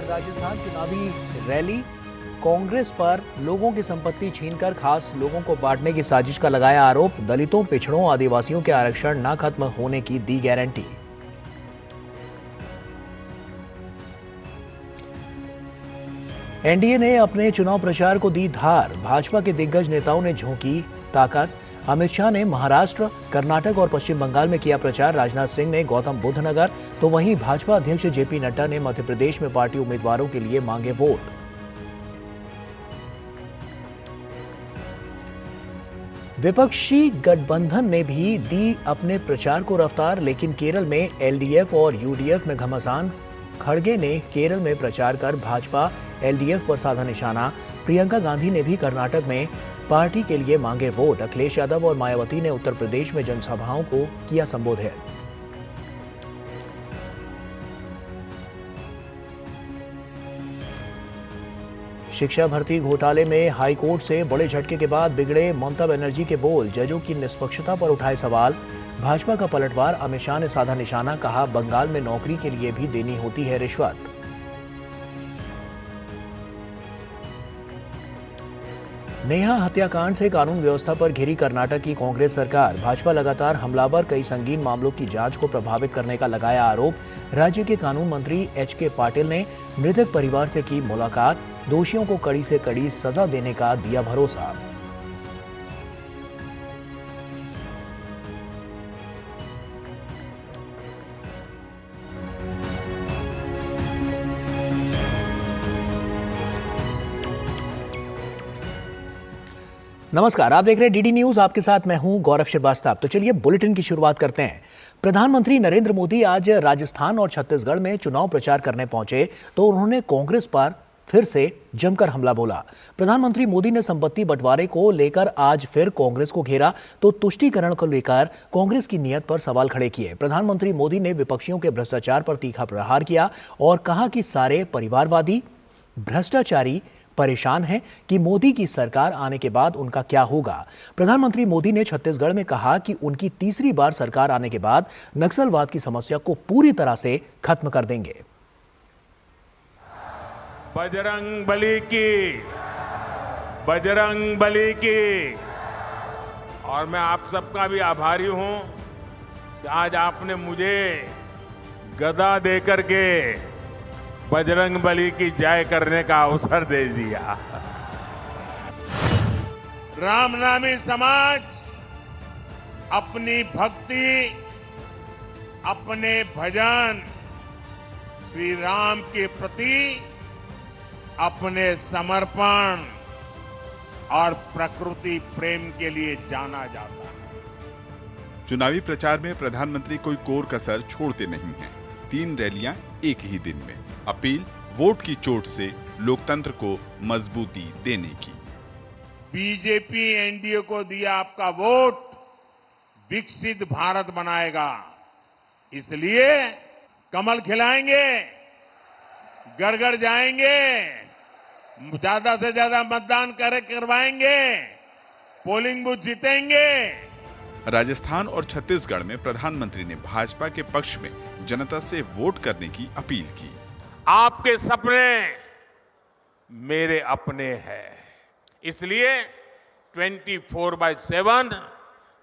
राजस्थान चुनावी रैली। कांग्रेस पर लोगों की संपत्ति छीनकर खास लोगों को बांटने की साजिश का लगाया आरोप। दलितों, पिछड़ों, आदिवासियों के आरक्षण न खत्म होने की दी गारंटी। एनडीए ने अपने चुनाव प्रचार को दी धार। भाजपा के दिग्गज नेताओं ने झोंकी ताकत। अमित शाह ने महाराष्ट्र, कर्नाटक और पश्चिम बंगाल में किया प्रचार। राजनाथ सिंह ने गौतम बुद्ध नगर, तो वहीं भाजपा अध्यक्ष जेपी नड्डा ने मध्य प्रदेश में पार्टी उम्मीदवारों के लिए मांगे वोट। विपक्षी गठबंधन ने भी दी अपने प्रचार को रफ्तार, लेकिन केरल में एलडीएफ और यूडीएफ में घमासान। खड़गे ने केरल में प्रचार कर भाजपा एलडीएफ पर साधा निशाना। प्रियंका गांधी ने भी कर्नाटक में पार्टी के लिए मांगे वोट। अखिलेश यादव और मायावती ने उत्तर प्रदेश में जनसभाओं को किया संबोधित। शिक्षा भर्ती घोटाले में हाईकोर्ट से बड़े झटके के बाद बिगड़े ममता बनर्जी के बोल। जजों की निष्पक्षता पर उठाए सवाल। भाजपा का पलटवार, अमित शाह ने साधा निशाना। कहा, बंगाल में नौकरी के लिए भी देनी होती है रिश्वत। नेहा हत्याकांड से कानून व्यवस्था पर घिरी कर्नाटक की कांग्रेस सरकार। भाजपा लगातार हमलावर, कई संगीन मामलों की जांच को प्रभावित करने का लगाया आरोप। राज्य के कानून मंत्री एचके पाटिल ने मृतक परिवार से की मुलाकात। दोषियों को कड़ी से कड़ी सजा देने का दिया भरोसा। नमस्कार, आप देख रहे हैं डीडी न्यूज। आपके साथ मैं हूं गौरव श्रीवास्तव। तो चलिए बुलेटिन की शुरुआत करते हैं। प्रधानमंत्री नरेंद्र मोदी आज राजस्थान और छत्तीसगढ़ में चुनाव प्रचार करने पहुंचे तो उन्होंने कांग्रेस पर फिर से जमकर हमला बोला। प्रधानमंत्री मोदी ने संपत्ति बंटवारे को लेकर आज फिर कांग्रेस को घेरा तो तुष्टीकरण को लेकर कांग्रेस की नीयत पर सवाल खड़े किए। प्रधानमंत्री मोदी ने विपक्षियों के भ्रष्टाचार पर तीखा प्रहार किया और कहा कि सारे परिवारवादी भ्रष्टाचारी परेशान हैं कि मोदी की सरकार आने के बाद उनका क्या होगा। प्रधानमंत्री मोदी ने छत्तीसगढ़ में कहा कि उनकी तीसरी बार सरकार आने के बाद नक्सलवाद की समस्या को पूरी तरह से खत्म कर देंगे। बजरंग बली की, बजरंग बली की। और मैं आप सबका भी आभारी हूं कि आज आपने मुझे गदा देकर के बजरंग बली की जय करने का अवसर दे दिया। रामनामी समाज अपनी भक्ति, अपने भजन श्री राम के प्रति अपने समर्पण और प्रकृति प्रेम के लिए जाना जाता है। चुनावी प्रचार में प्रधानमंत्री कोई कोर कसर छोड़ते नहीं हैं। 3 रैलियां एक ही दिन में। अपील, वोट की चोट से लोकतंत्र को मजबूती देने की। बीजेपी एनडीए को दिया आपका वोट विकसित भारत बनाएगा, इसलिए कमल खिलाएंगे, घर घर जाएंगे, ज्यादा से ज्यादा मतदान करवाएंगे, पोलिंग बूथ जीतेंगे। राजस्थान और छत्तीसगढ़ में प्रधानमंत्री ने भाजपा के पक्ष में जनता से वोट करने की अपील की। आपके सपने मेरे अपने हैं, इसलिए 24/7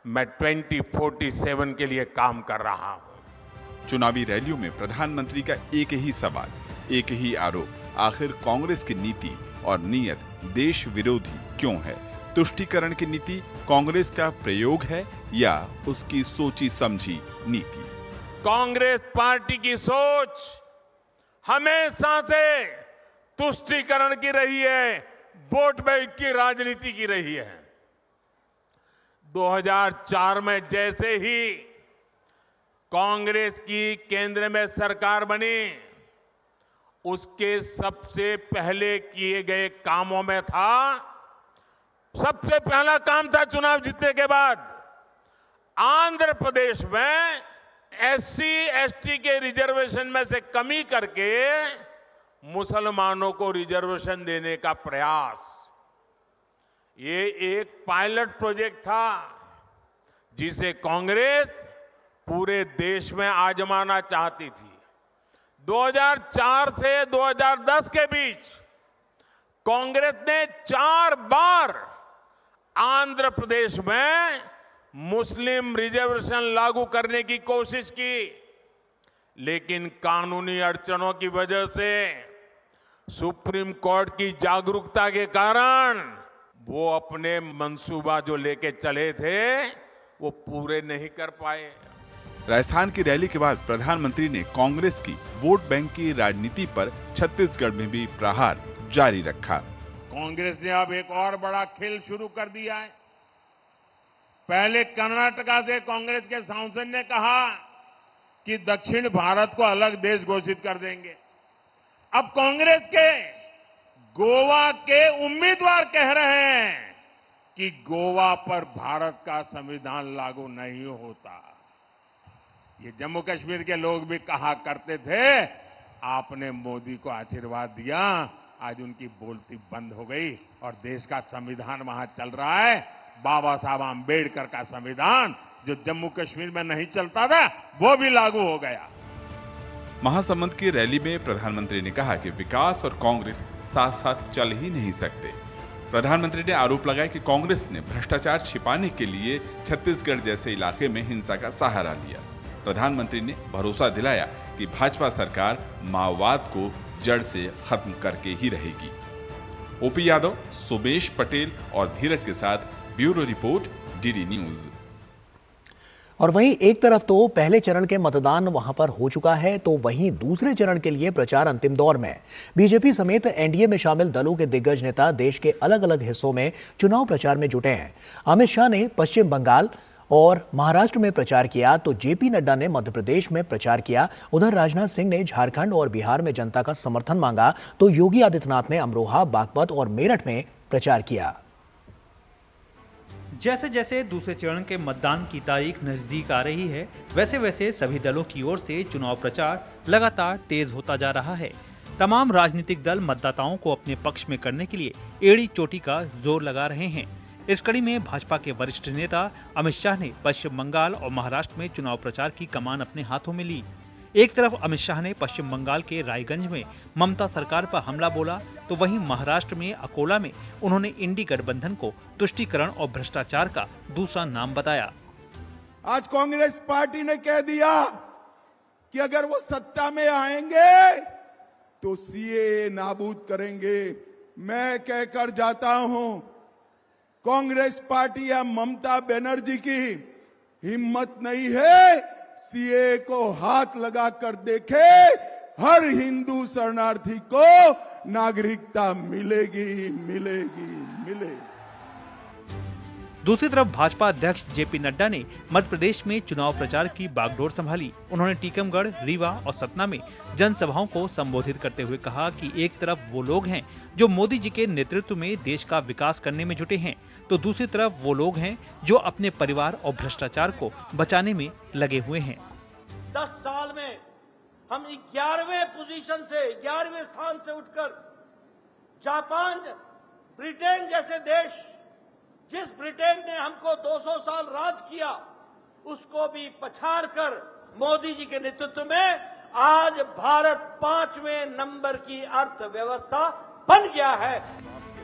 मैं 2047 के लिए काम कर रहा हूं। चुनावी रैलियों में प्रधानमंत्री का एक ही सवाल, एक ही आरोप, आखिर कांग्रेस की नीति और नीयत देश विरोधी क्यों है? तुष्टीकरण की नीति कांग्रेस का प्रयोग है या उसकी सोची समझी नीति? कांग्रेस पार्टी की सोच हमेशा से तुष्टीकरण की रही है, वोट बैंक की राजनीति की रही है। 2004 में जैसे ही कांग्रेस की केंद्र में सरकार बनी, उसके सबसे पहले किए गए कामों में था, सबसे पहला काम था चुनाव जीतने के बाद आंध्र प्रदेश में एससी एसटी के रिजर्वेशन में से कमी करके मुसलमानों को रिजर्वेशन देने का प्रयास। ये एक पायलट प्रोजेक्ट था जिसे कांग्रेस पूरे देश में आजमाना चाहती थी। 2004 से 2010 के बीच कांग्रेस ने 4 बार आंध्र प्रदेश में मुस्लिम रिजर्वेशन लागू करने की कोशिश की, लेकिन कानूनी अड़चनों की वजह से सुप्रीम कोर्ट की जागरूकता के कारण वो अपने मंसूबा जो लेके चले थे वो पूरे नहीं कर पाए। राजस्थान की रैली के बाद प्रधानमंत्री ने कांग्रेस की वोट बैंक की राजनीति पर छत्तीसगढ़ में भी प्रहार जारी रखा। कांग्रेस ने अब एक और बड़ा खेल शुरू कर दिया है। पहले कर्नाटका से कांग्रेस के सांसद ने कहा कि दक्षिण भारत को अलग देश घोषित कर देंगे। अब कांग्रेस के गोवा के उम्मीदवार कह रहे हैं कि गोवा पर भारत का संविधान लागू नहीं होता। ये जम्मू कश्मीर के लोग भी कहा करते थे, आपने मोदी को आशीर्वाद दिया, आज उनकी बोलती बंद हो गई और देश का संविधान वहां चल रहा है। बाबा साहब आंबेडकर का संविधान जो जम्मू कश्मीर में नहीं चलता था वो भी लागू हो गया। महासमुंद की रैली में प्रधानमंत्री ने कहा कि विकास और कांग्रेस साथ साथ चल ही नहीं सकते। प्रधानमंत्री ने आरोप लगाया कि कांग्रेस ने भ्रष्टाचार छिपाने के लिए छत्तीसगढ़ जैसे इलाके में हिंसा का सहारा लिया। प्रधानमंत्री ने भरोसा दिलाया कि भाजपा सरकार माओवाद को जड़ से खत्म करके ही रहेगी। ओपी यादव, सुमेश पटेल और धीरज के साथ ब्यूरो रिपोर्ट, डीडी न्यूज। और वहीं एक तरफ तो पहले चरण के मतदान वहां पर हो चुका है, तो वहीं दूसरे चरण के लिए प्रचार अंतिम दौर में। बीजेपी समेत एनडीए में शामिल दलों के दिग्गज नेता देश के अलग अलग हिस्सों में चुनाव प्रचार में जुटे हैं। अमित शाह ने पश्चिम बंगाल और महाराष्ट्र में प्रचार किया, तो जेपी नड्डा ने मध्य प्रदेश में प्रचार किया। उधर राजनाथ सिंह ने झारखंड और बिहार में जनता का समर्थन मांगा, तो योगी आदित्यनाथ ने अमरोहा, बागपत और मेरठ में प्रचार किया। जैसे जैसे दूसरे चरण के मतदान की तारीख नजदीक आ रही है, वैसे वैसे सभी दलों की ओर से चुनाव प्रचार लगातार तेज होता जा रहा है। तमाम राजनीतिक दल मतदाताओं को अपने पक्ष में करने के लिए एड़ी चोटी का जोर लगा रहे हैं। इस कड़ी में भाजपा के वरिष्ठ नेता अमित शाह ने पश्चिम बंगाल और महाराष्ट्र में चुनाव प्रचार की कमान अपने हाथों में ली। एक तरफ अमित शाह ने पश्चिम बंगाल के रायगंज में ममता सरकार पर हमला बोला, तो वहीं महाराष्ट्र में अकोला में उन्होंने इंडी गठबंधन को तुष्टीकरण और भ्रष्टाचार का दूसरा नाम बताया। आज कांग्रेस पार्टी ने कह दिया कि अगर वो सत्ता में आएंगे तो सीए नाबूद करेंगे। मैं कहकर जाता हूं, कांग्रेस पार्टी या ममता बनर्जी की हिम्मत नहीं है सीए को हाथ लगा कर देखे। हर हिंदू शरणार्थी को नागरिकता मिलेगी, मिलेगी, मिलेगी। दूसरी तरफ भाजपा अध्यक्ष जेपी नड्डा ने मध्य प्रदेश में चुनाव प्रचार की बागडोर संभाली। उन्होंने टीकमगढ़, रीवा और सतना में जनसभाओं को संबोधित करते हुए कहा कि एक तरफ वो लोग हैं जो मोदी जी के नेतृत्व में देश का विकास करने में जुटे हैं, तो दूसरी तरफ वो लोग हैं जो अपने परिवार और भ्रष्टाचार को बचाने में लगे हुए हैं। 10 साल में हम 11वें पोजीशन से 11वें स्थान से उठकर जापान, ब्रिटेन जैसे देश, जिस ब्रिटेन ने हमको 200 साल राज किया, उसको भी पछाड़कर मोदी जी के नेतृत्व में आज भारत 5वें नंबर की अर्थव्यवस्था बन गया है।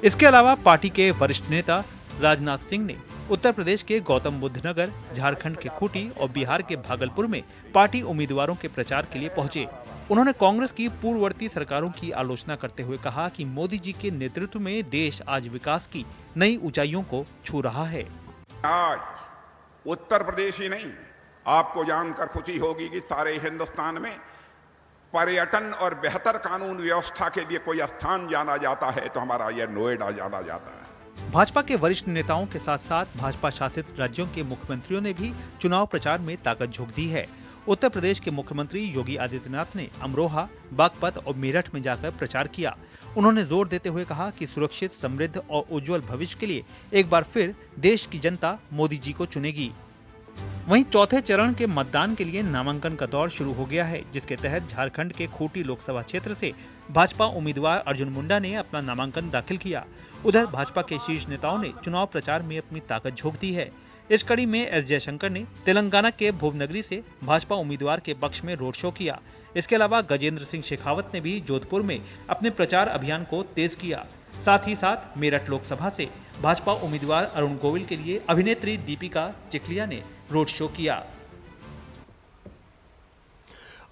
इसके अलावा पार्टी के वरिष्ठ नेता राजनाथ सिंह ने उत्तर प्रदेश के गौतम बुद्ध नगर, झारखंड के खूंटी और बिहार के भागलपुर में पार्टी उम्मीदवारों के प्रचार के लिए पहुंचे। उन्होंने कांग्रेस की पूर्ववर्ती सरकारों की आलोचना करते हुए कहा कि मोदी जी के नेतृत्व में देश आज विकास की नई ऊंचाइयों को छू रहा है। आज उत्तर प्रदेश ही नहीं, आपको जानकर खुशी होगी कि सारे हिंदुस्तान में पर्यटन और बेहतर कानून व्यवस्था के लिए कोई स्थान जाना जाता है तो हमारा यह नोएडा जाना जाता है। भाजपा के वरिष्ठ नेताओं के साथ साथ भाजपा शासित राज्यों के मुख्यमंत्रियों ने भी चुनाव प्रचार में ताकत झोंक दी है। उत्तर प्रदेश के मुख्यमंत्री योगी आदित्यनाथ ने अमरोहा, बागपत और मेरठ में जाकर प्रचार किया। उन्होंने जोर देते हुए कहा कि सुरक्षित, समृद्ध और उज्जवल भविष्य के लिए एक बार फिर देश की जनता मोदी जी को चुनेगी। वहीं चौथे चरण के मतदान के लिए नामांकन का दौर शुरू हो गया है, जिसके तहत झारखंड के खूंटी लोकसभा क्षेत्र से भाजपा उम्मीदवार अर्जुन मुंडा ने अपना नामांकन दाखिल किया। उधर भाजपा के शीर्ष नेताओं ने चुनाव प्रचार में अपनी ताकत झोंक दी है। इस कड़ी में एस जयशंकर ने तेलंगाना के भुवनगरी से भाजपा उम्मीदवार के पक्ष में रोड शो किया। इसके अलावा गजेंद्र सिंह शेखावत ने भी जोधपुर में अपने प्रचार अभियान को तेज किया। साथ ही साथ मेरठ लोकसभा से भाजपा उम्मीदवार अरुण गोविल के लिए अभिनेत्री दीपिका चिखलिया ने रोड शो किया।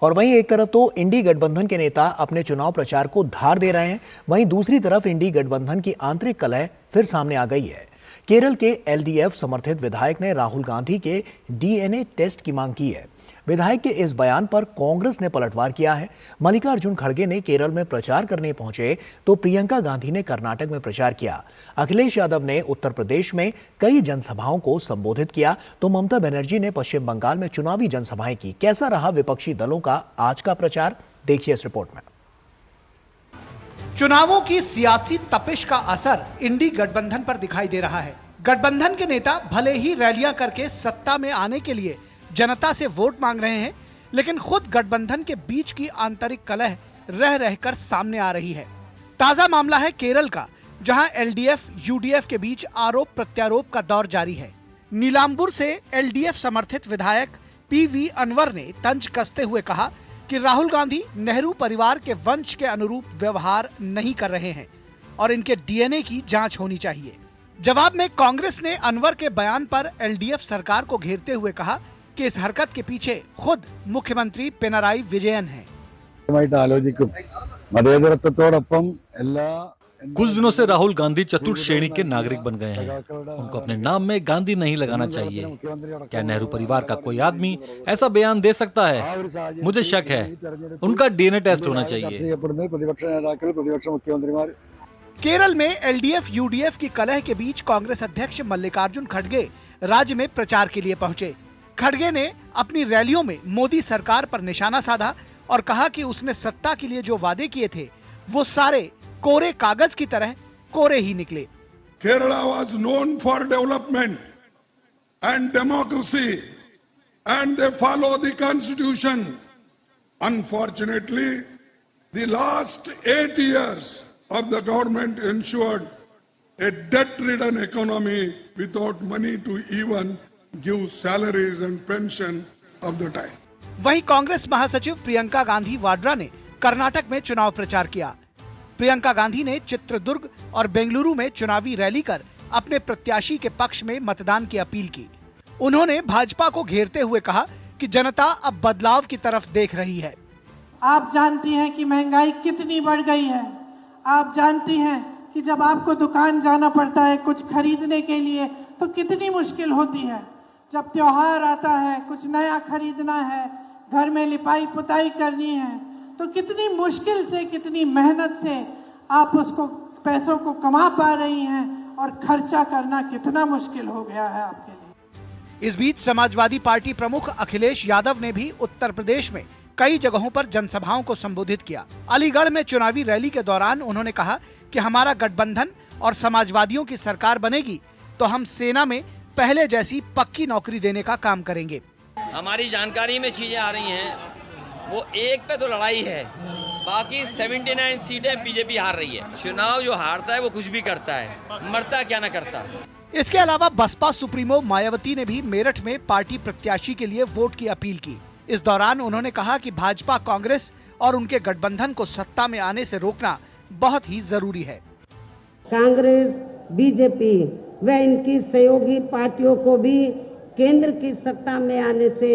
और वहीं एक तरफ तो इंडी गठबंधन के नेता अपने चुनाव प्रचार को धार दे रहे हैं, वहीं दूसरी तरफ इंडी गठबंधन की आंतरिक कलह फिर सामने आ गई है। केरल के एलडीएफ समर्थित विधायक ने राहुल गांधी के डीएनए टेस्ट की मांग की है। विधायक के इस बयान पर कांग्रेस ने पलटवार किया है। मल्लिकार्जुन खड़गे ने केरल में प्रचार करने पहुंचे तो प्रियंका गांधी ने कर्नाटक में प्रचार किया। अखिलेश यादव ने उत्तर प्रदेश में कई जनसभाओं को संबोधित किया तो ममता बनर्जी ने पश्चिम बंगाल में चुनावी जनसभाएं की। कैसा रहा विपक्षी दलों का आज का प्रचार, देखिए इस रिपोर्ट में। चुनावों की सियासी तपिश का असर इंडी गठबंधन पर दिखाई दे रहा है। गठबंधन के नेता भले ही रैलियां करके सत्ता में आने के लिए जनता से वोट मांग रहे हैं, लेकिन खुद गठबंधन के बीच की आंतरिक कलह रह रहकर सामने आ रही है। ताजा मामला है केरल का, जहां एलडीएफ यूडीएफ के बीच आरोप प्रत्यारोप का दौर जारी है। नीलांबुर से एलडीएफ समर्थित विधायक पीवी अनवर ने तंज कसते हुए कहा कि राहुल गांधी नेहरू परिवार के वंश के अनुरूप व्यवहार नहीं कर रहे हैं और इनके डीएनए की जांच होनी चाहिए। जवाब में कांग्रेस ने अनवर के बयान पर एलडीएफ सरकार को घेरते हुए कहा कि इस हरकत के पीछे खुद मुख्यमंत्री पिनराई विजयन हैं। कुछ दिनों से राहुल गांधी चतुर्थ श्रेणी के नागरिक बन गए हैं। उनको अपने नाम में गांधी नहीं लगाना चाहिए। क्या नेहरू परिवार का कोई आदमी ऐसा बयान दे सकता है? मुझे शक है। उनका डीएनए टेस्ट होना चाहिए। केरल में एलडीएफ यूडीएफ की कलह के बीच कांग्रेस अध्यक्ष मल्लिकार्जुन खड़गे राज्य में प्रचार के लिए पहुंचे। खड़गे ने अपनी रैलियों में मोदी सरकार पर निशाना साधा और कहा कि उसने सत्ता के लिए जो वादे किए थे वो सारे कोरे कागज की तरह कोरे ही निकले। Kerala was known for development and democracy and they follow the constitution. Unfortunately the last 8 years of the government ensured a debt-ridden economy without money to even give salaries and pension of the time. वहीं कांग्रेस महासचिव प्रियंका गांधी वाड्रा ने कर्नाटक में चुनाव प्रचार किया। प्रियंका गांधी ने चित्रदुर्ग और बेंगलुरु में चुनावी रैली कर अपने प्रत्याशी के पक्ष में मतदान की अपील की। उन्होंने भाजपा को घेरते हुए कहा कि जनता अब बदलाव की तरफ देख रही है। आप जानती हैं कि महंगाई कितनी बढ़ गई है। आप जानती हैं कि जब आपको दुकान जाना पड़ता है कुछ खरीदने के लिए तो कितनी मुश्किल होती है। जब त्योहार आता है, कुछ नया खरीदना है, घर में लिपाई पुताई करनी है, तो कितनी मुश्किल से, कितनी मेहनत से आप उसको पैसों को कमा पा रही हैं और खर्चा करना कितना मुश्किल हो गया है आपके लिए। इस बीच समाजवादी पार्टी प्रमुख अखिलेश यादव ने भी उत्तर प्रदेश में कई जगहों पर जनसभाओं को संबोधित किया। अलीगढ़ में चुनावी रैली के दौरान उन्होंने कहा कि हमारा गठबंधन और समाजवादियों की सरकार बनेगी तो हम सेना में पहले जैसी पक्की नौकरी देने का काम करेंगे। हमारी जानकारी में चीजें आ रही हैं, वो एक पे तो लड़ाई है, बाकी 79 सीटें बीजेपी हार रही है। चुनाव जो हारता है वो कुछ भी करता है, मरता क्या ना करता। इसके अलावा बसपा सुप्रीमो मायावती ने भी मेरठ में पार्टी प्रत्याशी के लिए वोट की अपील की। इस दौरान उन्होंने कहा कि भाजपा कांग्रेस और उनके गठबंधन को सत्ता में आने से रोकना बहुत ही जरूरी है। कांग्रेस, बीजेपी व इनकी सहयोगी पार्टियों को भी केंद्र की सत्ता में आने से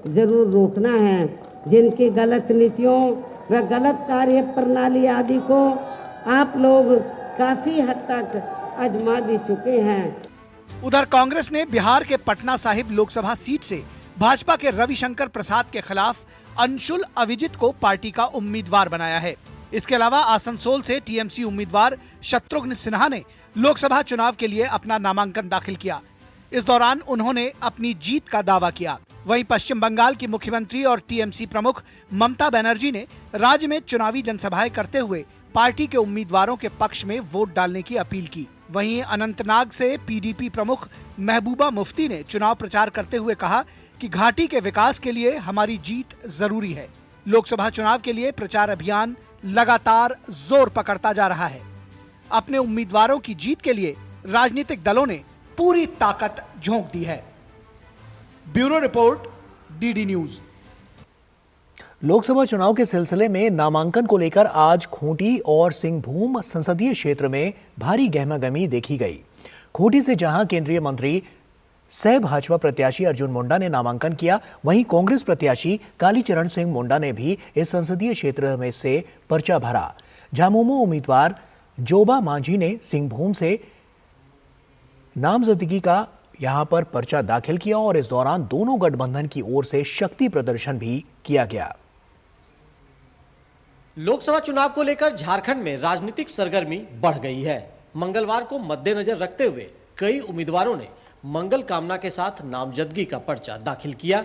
जरूर रोकना है। जिनकी गलत नीतियों व गलत कार्य प्रणाली आदि को आप लोग काफी हद तक आजमा भी चुके हैं। उधर कांग्रेस ने बिहार के पटना साहिब लोकसभा सीट से भाजपा के रविशंकर प्रसाद के खिलाफ अंशुल अविजित को पार्टी का उम्मीदवार बनाया है। इसके अलावा आसनसोल से टीएमसी उम्मीदवार शत्रुघ्न सिन्हा ने लोकसभा चुनाव के लिए अपना नामांकन दाखिल किया। इस दौरान उन्होंने अपनी जीत का दावा किया। वहीं पश्चिम बंगाल की मुख्यमंत्री और टीएमसी प्रमुख ममता बनर्जी ने राज्य में चुनावी जनसभाएं करते हुए पार्टी के उम्मीदवारों के पक्ष में वोट डालने की अपील की। वहीं अनंतनाग से पीडीपी प्रमुख महबूबा मुफ्ती ने चुनाव प्रचार करते हुए कहा कि घाटी के विकास के लिए हमारी जीत जरूरी है। लोकसभा चुनाव के लिए प्रचार अभियान लगातार जोर पकड़ता जा रहा है। अपने उम्मीदवारों की जीत के लिए राजनीतिक दलों ने पूरी ताकत झोंक दी है। Bureau report, DD news. Lok Sabha चुनाव के सिलसिले में नामांकन को लेकर आज खूंटी और सिंहभूम संसदीय क्षेत्र में भारी गहमागहमी देखी गई। खूंटी से जहां केंद्रीय मंत्री सह भाजपा प्रत्याशी अर्जुन मुंडा ने नामांकन किया, वहीं कांग्रेस प्रत्याशी कालीचरण सिंह मुंडा ने भी इस संसदीय क्षेत्र में से पर्चा भरा। झामुमो उम्मीदवार जोबा मांझी ने सिंहभूम से नामजदगी का यहां पर पर्चा दाखिल किया और इस दौरान दोनों गठबंधन की ओर से शक्ति प्रदर्शन भी किया गया। लोकसभा चुनाव को लेकर झारखंड में राजनीतिक सरगर्मी बढ़ गई है। मंगलवार को मद्देनजर रखते हुए कई उम्मीदवारों ने मंगल कामना के साथ नामजदगी का पर्चा दाखिल किया।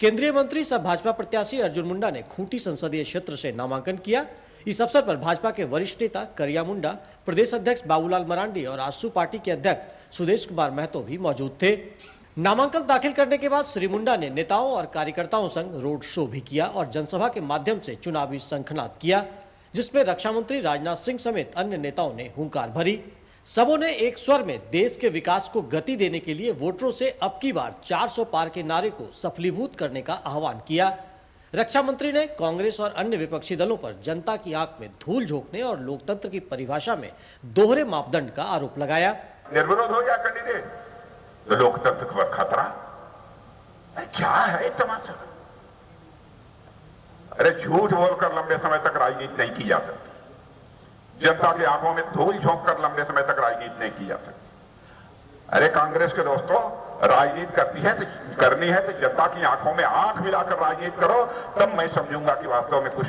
केंद्रीय मंत्री सह भाजपा प्रत्याशी अर्जुन मुंडा ने खूंटी संसदीय क्षेत्र से नामांकन किया। इस अवसर पर भाजपा के वरिष्ठ नेता करिया मुंडा, प्रदेश अध्यक्ष बाबूलाल मरांडी और आजसू पार्टी के अध्यक्ष सुदेश कुमार महतो भी मौजूद थे। नामांकन दाखिल करने के बाद श्री मुंडा ने नेताओं और कार्यकर्ताओं संग रोड शो भी किया और जनसभा के माध्यम से चुनावी शंखनाद किया, जिसमें रक्षा मंत्री राजनाथ सिंह समेत अन्य नेताओं ने हुंकार भरी। सबों ने एक स्वर में देश के विकास को गति देने के लिए वोटरों से अब की बार 400 पार के नारे को सफलीभूत करने का आह्वान किया। रक्षा मंत्री ने कांग्रेस और अन्य विपक्षी दलों पर जनता की आंख में धूल झोंकने और लोकतंत्र की परिभाषा में दोहरे मापदंड का आरोप लगाया। निर्विरोध हो गया कैंडिडेट तो लोकतंत्र पर खतरा क्या है तमाशा। अरे झूठ बोलकर लंबे समय तक राजनीति नहीं की जा सकती। जनता की आंखों में धूल झोंककर लंबे समय तक राजनीति नहीं की जा सकती। अरे कांग्रेस के दोस्तों, राजनीति करनी है तो जनता की आंखों में आंख मिलाकर राजनीति करो, तब मैं समझूंगा कि वास्तव में कुछ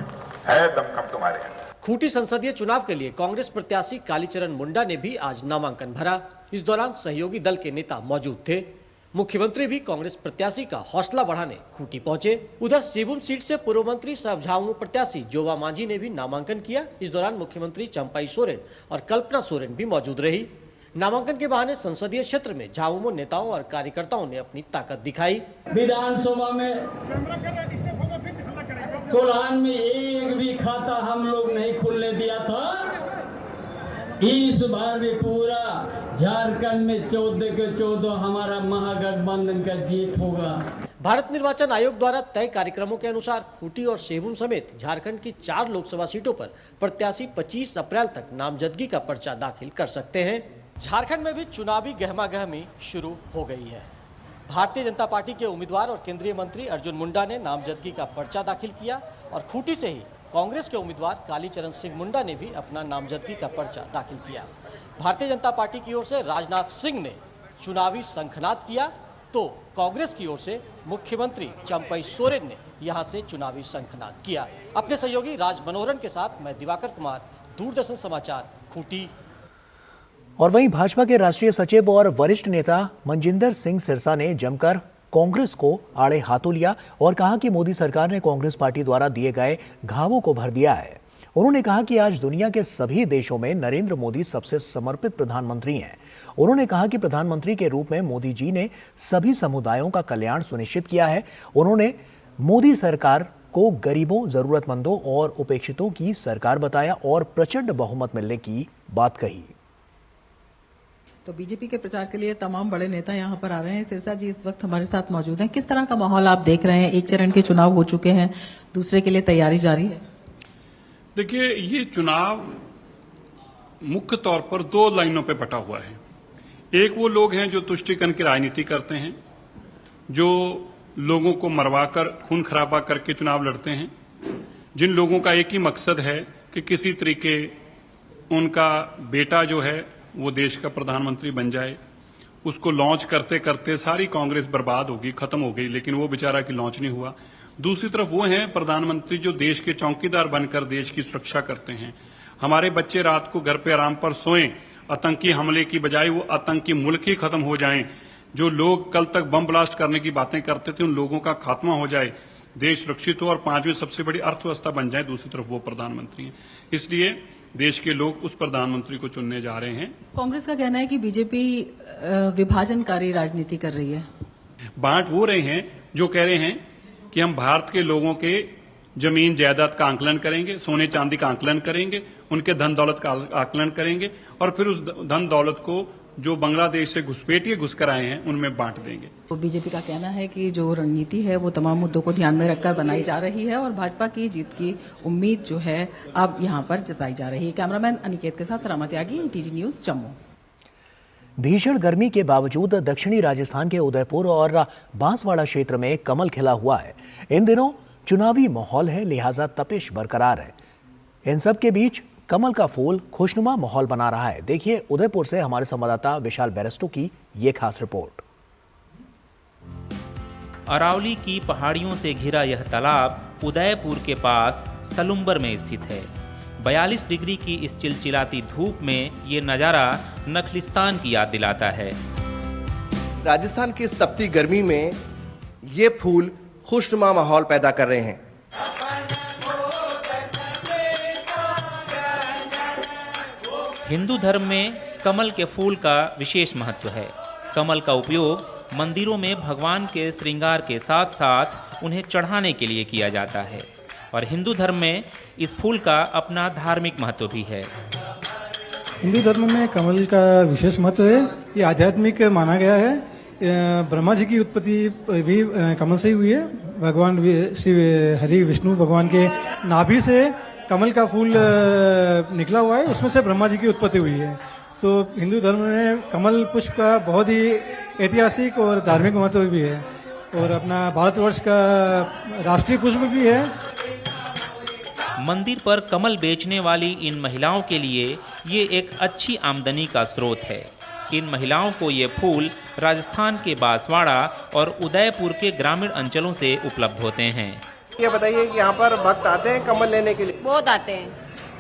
है दमखम तुम्हारे अंदर। खूंटी संसदीय चुनाव के लिए कांग्रेस प्रत्याशी कालीचरण मुंडा ने भी आज नामांकन भरा। इस दौरान सहयोगी दल के नेता मौजूद थे। मुख्यमंत्री भी कांग्रेस प्रत्याशी का हौसला बढ़ाने खूंटी पहुंचे। उधर सिंहभूम सीट से पूर्व मंत्री सह झामुमो प्रत्याशी जोबा मांझी ने भी नामांकन किया। इस दौरान मुख्यमंत्री चंपाई सोरेन और कल्पना सोरेन भी मौजूद रही। नामांकन के बहाने संसदीय क्षेत्र में झामुमो नेताओं और कार्यकर्ताओं ने अपनी ताकत दिखाई। विधानसभा में कुरान में एक भी खाता हम लोग नहीं खुलने दिया था। इस बार भी पूरा झारखंड में 14 के 14 हमारा महागठबंधन का जीत होगा। भारत निर्वाचन आयोग द्वारा तय कार्यक्रमों के अनुसार खूंटी और सिंहभूम समेत झारखंड की 4 लोकसभा सीटों पर प्रत्याशी 25 अप्रैल तक नामजदगी का पर्चा दाखिल कर सकते हैं। झारखंड में भी चुनावी गहमागहमी शुरू हो गई है। भारतीय जनता पार्टी के उम्मीदवार और केंद्रीय मंत्री अर्जुन मुंडा ने नामजदगी का पर्चा दाखिल किया और खूंटी से ही कांग्रेस के उम्मीदवार कालीचरण सिंह मुंडा ने भी अपना नामजदगी का पर्चा दाखिल किया। भारतीय जनता पार्टी की ओर से राजनाथ सिंह ने चुनावी शंखनाद किया तो कांग्रेस की ओर से मुख्यमंत्री चंपाई सोरेन ने यहां से चुनावी शंखनाद किया। अपने सहयोगी राज मनोहरन के साथ मैं दिवाकर कुमार, दूरदर्शन समाचार, खूंटी। और वहीं भाजपा के राष्ट्रीय सचिव और वरिष्ठ नेता मनजिंदर सिंह सिरसा ने जमकर कांग्रेस को आड़े हाथों लिया और कहा कि मोदी सरकार ने कांग्रेस पार्टी द्वारा दिए गए घावों को भर दिया है। उन्होंने कहा कि आज दुनिया के सभी देशों में नरेंद्र मोदी सबसे समर्पित प्रधानमंत्री हैं। उन्होंने कहा कि प्रधानमंत्री के रूप में मोदी जी ने सभी समुदायों का कल्याण सुनिश्चित किया है। उन्होंने मोदी सरकार को गरीबों, जरूरतमंदों और उपेक्षितों की सरकार बताया और प्रचंड बहुमत मिलने की बात कही। तो बीजेपी के प्रचार के लिए तमाम बड़े नेता यहाँ पर आ रहे हैं। सिरसा जी इस वक्त हमारे साथ मौजूद हैं। किस तरह का माहौल आप देख रहे हैं? एक चरण के चुनाव हो चुके हैं, दूसरे के लिए तैयारी जारी है। देखिए, ये चुनाव मुख्य तौर पर 2 लाइनों पे बटा हुआ है। एक वो लोग हैं जो तुष्टीकरण की राजनीति करते हैं, जो लोगों को मरवाकर खून खराबा करके चुनाव लड़ते हैं, जिन लोगों का एक ही मकसद है कि किसी तरीके उनका बेटा जो है वो देश का प्रधानमंत्री बन जाए। उसको लॉन्च करते करते सारी कांग्रेस बर्बाद हो गई, खत्म हो गई, लेकिन वो बेचारा कि लॉन्च नहीं हुआ। दूसरी तरफ वो हैं प्रधानमंत्री जो देश के चौकीदार बनकर देश की सुरक्षा करते हैं। हमारे बच्चे रात को घर पे आराम पर सोएं, आतंकी हमले की बजाय वो आतंकी मुल्क ही खत्म हो जाएं। जो लोग कल तक बम ब्लास्ट करने की बातें करते थे, उन लोगों का खात्मा हो जाए, देश सुरक्षित हो और 5वीं सबसे बड़ी अर्थव्यवस्था बन जाए। दूसरी तरफ वो प्रधानमंत्री हैं। इसलिए देश के लोग उस प्रधानमंत्री को चुनने जा रहे हैं। कांग्रेस का कहना है कि बीजेपी विभाजनकारी राजनीति कर रही है। बांट वो रहे हैं जो कह रहे हैं कि हम भारत के लोगों के जमीन जायदाद का आंकलन करेंगे, सोने चांदी का आंकलन करेंगे, उनके धन दौलत का आकलन करेंगे और फिर उस धन दौलत को जो बांग्लादेश से घुसपैठिए घुसकर आए हैं उनमें बांट देंगे। तो बीजेपी का कहना है कि जो रणनीति है वो तमाम मुद्दों को ध्यान में रखकर बनाई जा रही है और भाजपा की जीत की उम्मीद जो है अब यहाँ पर जताई जा रही है। कैमरामैन अनिकेत के साथ रमा त्यागी, टीटी न्यूज जम्मू। भीषण गर्मी के बावजूद दक्षिणी राजस्थान के उदयपुर और बांसवाड़ा क्षेत्र में कमल खिला हुआ है। इन दिनों चुनावी माहौल है, लिहाजा तपिश बरकरार है। इन सब के बीच कमल का फूल खुशनुमा माहौल बना रहा है। देखिए उदयपुर से हमारे संवाददाता विशाल बैरस्टो की ये खास रिपोर्ट। अरावली की पहाड़ियों से घिरा यह तालाब उदयपुर के पास सलुम्बर में स्थित है। 42 डिग्री की इस चिलचिलाती धूप में ये नज़ारा नखलिस्तान की याद दिलाता है। राजस्थान की इस तपती गर्मी में ये फूल खुशनुमा माहौल पैदा कर रहे हैं। हिंदू धर्म में कमल के फूल का विशेष महत्व है। कमल का उपयोग मंदिरों में भगवान के श्रृंगार के साथ साथ उन्हें चढ़ाने के लिए किया जाता है और हिंदू धर्म में इस फूल का अपना धार्मिक महत्व भी है। हिंदू धर्म में कमल का विशेष महत्व है। ये आध्यात्मिक माना गया है। ब्रह्मा जी की उत्पत्ति भी कमल से ही हुई है। भगवान श्री हरि विष्णु भगवान के नाभि से कमल का फूल निकला हुआ है, उसमें से ब्रह्मा जी की उत्पत्ति हुई है। तो हिंदू धर्म में कमल पुष्प का बहुत ही ऐतिहासिक और धार्मिक महत्व भी है और अपना भारतवर्ष का राष्ट्रीय पुष्प भी है। मंदिर पर कमल बेचने वाली इन महिलाओं के लिए ये एक अच्छी आमदनी का स्रोत है। इन महिलाओं को ये फूल राजस्थान के बांसवाड़ा और उदयपुर के ग्रामीण अंचलों से उपलब्ध होते हैं। ये बताइए कि यहाँ पर भक्त आते हैं कमल लेने के लिए? बहुत आते हैं।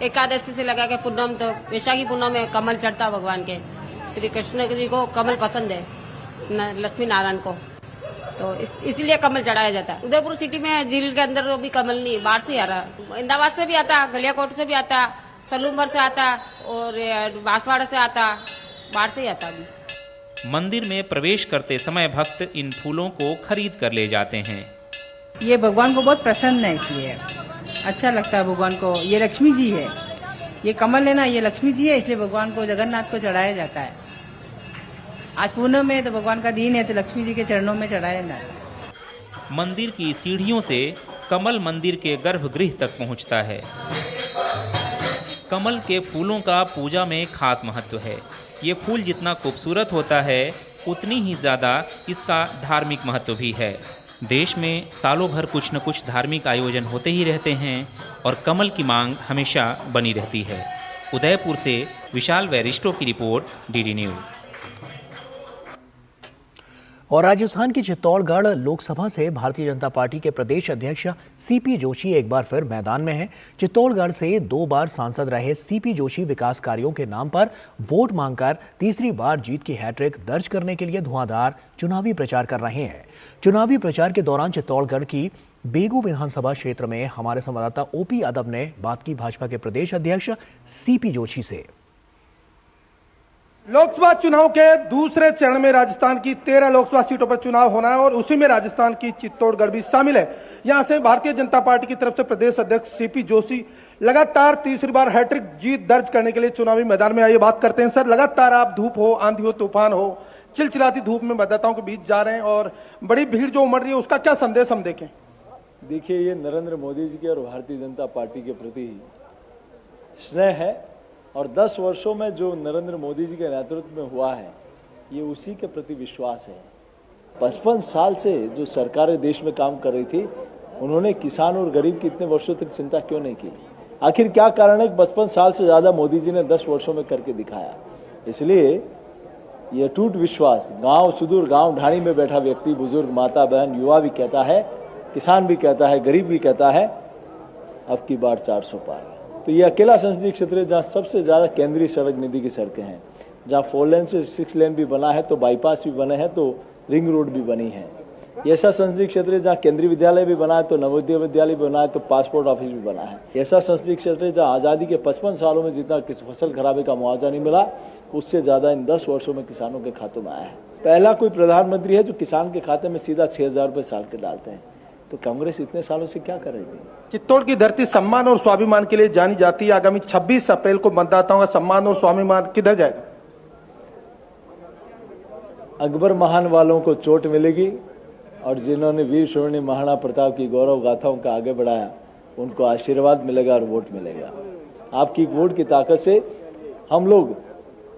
एकादशी से लगा के पूनम तो वैशाखी पूनम में कमल चढ़ता भगवान के। श्री कृष्ण जी को कमल पसंद है, लक्ष्मी नारायण को, तो इसलिए कमल चढ़ाया जाता है। उदयपुर सिटी में झील के अंदर भी कमल नहीं, बाहर से आ रहा, इंदाबाद से भी आता, गलियाकोट से भी आता, सलूम्बर से आता और बांसवाड़ा से आता, बाहर से ही आता अभी। मंदिर में प्रवेश करते समय भक्त इन फूलों को खरीद कर ले जाते हैं। ये भगवान को बहुत प्रसन्न है, इसलिए अच्छा लगता है भगवान को। ये लक्ष्मी जी है, ये कमल लेना, ये लक्ष्मी जी है, इसलिए भगवान को जगन्नाथ को चढ़ाया जाता है। आज पूनम में तो भगवान का दिन है, तो लक्ष्मी जी के चरणों में चढ़ाया जाता है। मंदिर की सीढ़ियों से कमल मंदिर के गर्भगृह तक पहुंचता है। कमल के फूलों का पूजा में खास महत्व है। ये फूल जितना खूबसूरत होता है उतनी ही ज़्यादा इसका धार्मिक महत्व भी है। देश में सालों भर कुछ न कुछ धार्मिक आयोजन होते ही रहते हैं और कमल की मांग हमेशा बनी रहती है। उदयपुर से विशाल वैरिस्टो की रिपोर्ट, डीडी न्यूज़। और राजस्थान की चित्तौड़गढ़ लोकसभा से भारतीय जनता पार्टी के प्रदेश अध्यक्ष सीपी जोशी एक बार फिर मैदान में हैं। चित्तौड़गढ़ से 2 बार सांसद रहे सीपी जोशी विकास कार्यों के नाम पर वोट मांगकर तीसरी बार जीत की हैट्रिक दर्ज करने के लिए धुआंधार चुनावी प्रचार कर रहे हैं। चुनावी प्रचार के दौरान चित्तौड़गढ़ की बेगू विधानसभा क्षेत्र में हमारे संवाददाता ओपी यादव ने बात की भाजपा के प्रदेश अध्यक्ष सीपी जोशी से। लोकसभा चुनाव के दूसरे चरण में राजस्थान की 13 लोकसभा सीटों पर चुनाव होना है और उसी में राजस्थान की चित्तौड़गढ़ भी शामिल है। यहां से भारतीय जनता पार्टी की तरफ से प्रदेश अध्यक्ष सीपी जोशी लगातार तीसरी बार हैट्रिक जीत दर्ज करने के लिए चुनावी मैदान में आइए बात करते हैं। सर, लगातार आप धूप हो, आंधी हो, तूफान हो, चिलचिलाती धूप में मतदाताओं के बीच जा रहे हैं और बड़ी भीड़ जो उमड़ रही है, उसका क्या संदेश हम देखें? देखिए, ये नरेंद्र मोदी जी के और भारतीय जनता पार्टी के प्रति स्नेह है और 10 वर्षों में जो नरेंद्र मोदी जी के नेतृत्व में हुआ है, ये उसी के प्रति विश्वास है। 55 साल से जो सरकारें देश में काम कर रही थी, उन्होंने किसान और गरीब की इतने वर्षों तक चिंता क्यों नहीं की? आखिर क्या कारण है कि 55 साल से ज़्यादा मोदी जी ने 10 वर्षों में करके दिखाया? इसलिए ये अटूट विश्वास गांव, सुदूर गांव ढाणी में बैठा व्यक्ति, बुजुर्ग, माता, बहन, युवा भी कहता है, किसान भी कहता है, गरीब भी कहता है, अब की बार 400 पार। तो ये अकेला संसदीय क्षेत्र है जहाँ सबसे ज़्यादा केंद्रीय सड़क निधि की सड़कें हैं, जहाँ 4 लेन से 6 लेन भी बना है, तो बाईपास भी बने हैं, तो रिंग रोड भी बनी है। ऐसा संसदीय क्षेत्र है जहाँ केंद्रीय विद्यालय भी बना है, तो नवोदय विद्यालय भी बना है, तो पासपोर्ट ऑफिस भी बना है। ऐसा संसदीय क्षेत्र है जहाँ आज़ादी के 55 सालों में जितना फसल खराबे का मुआवजा नहीं मिला, उससे ज़्यादा इन 10 वर्षों में किसानों के खातों में आया है। पहला कोई प्रधानमंत्री है जो किसान के खाते में सीधा 6,000 रुपये साल के डालते हैं। तो कांग्रेस इतने सालों से क्या कर रही थी? चित्तौड़ की धरती सम्मान और स्वाभिमान के लिए जानी जाती है। आगामी 26 अप्रैल को मतदाताओं का सम्मान और स्वाभिमान किधर जाएगा? अकबर महान वालों को चोट मिलेगी और जिन्होंने वीर शिरोमणि महाराणा प्रताप की गौरव गाथाओं का आगे बढ़ाया उनको आशीर्वाद मिलेगा और वोट मिलेगा। आपकी वोट की ताकत से हम लोग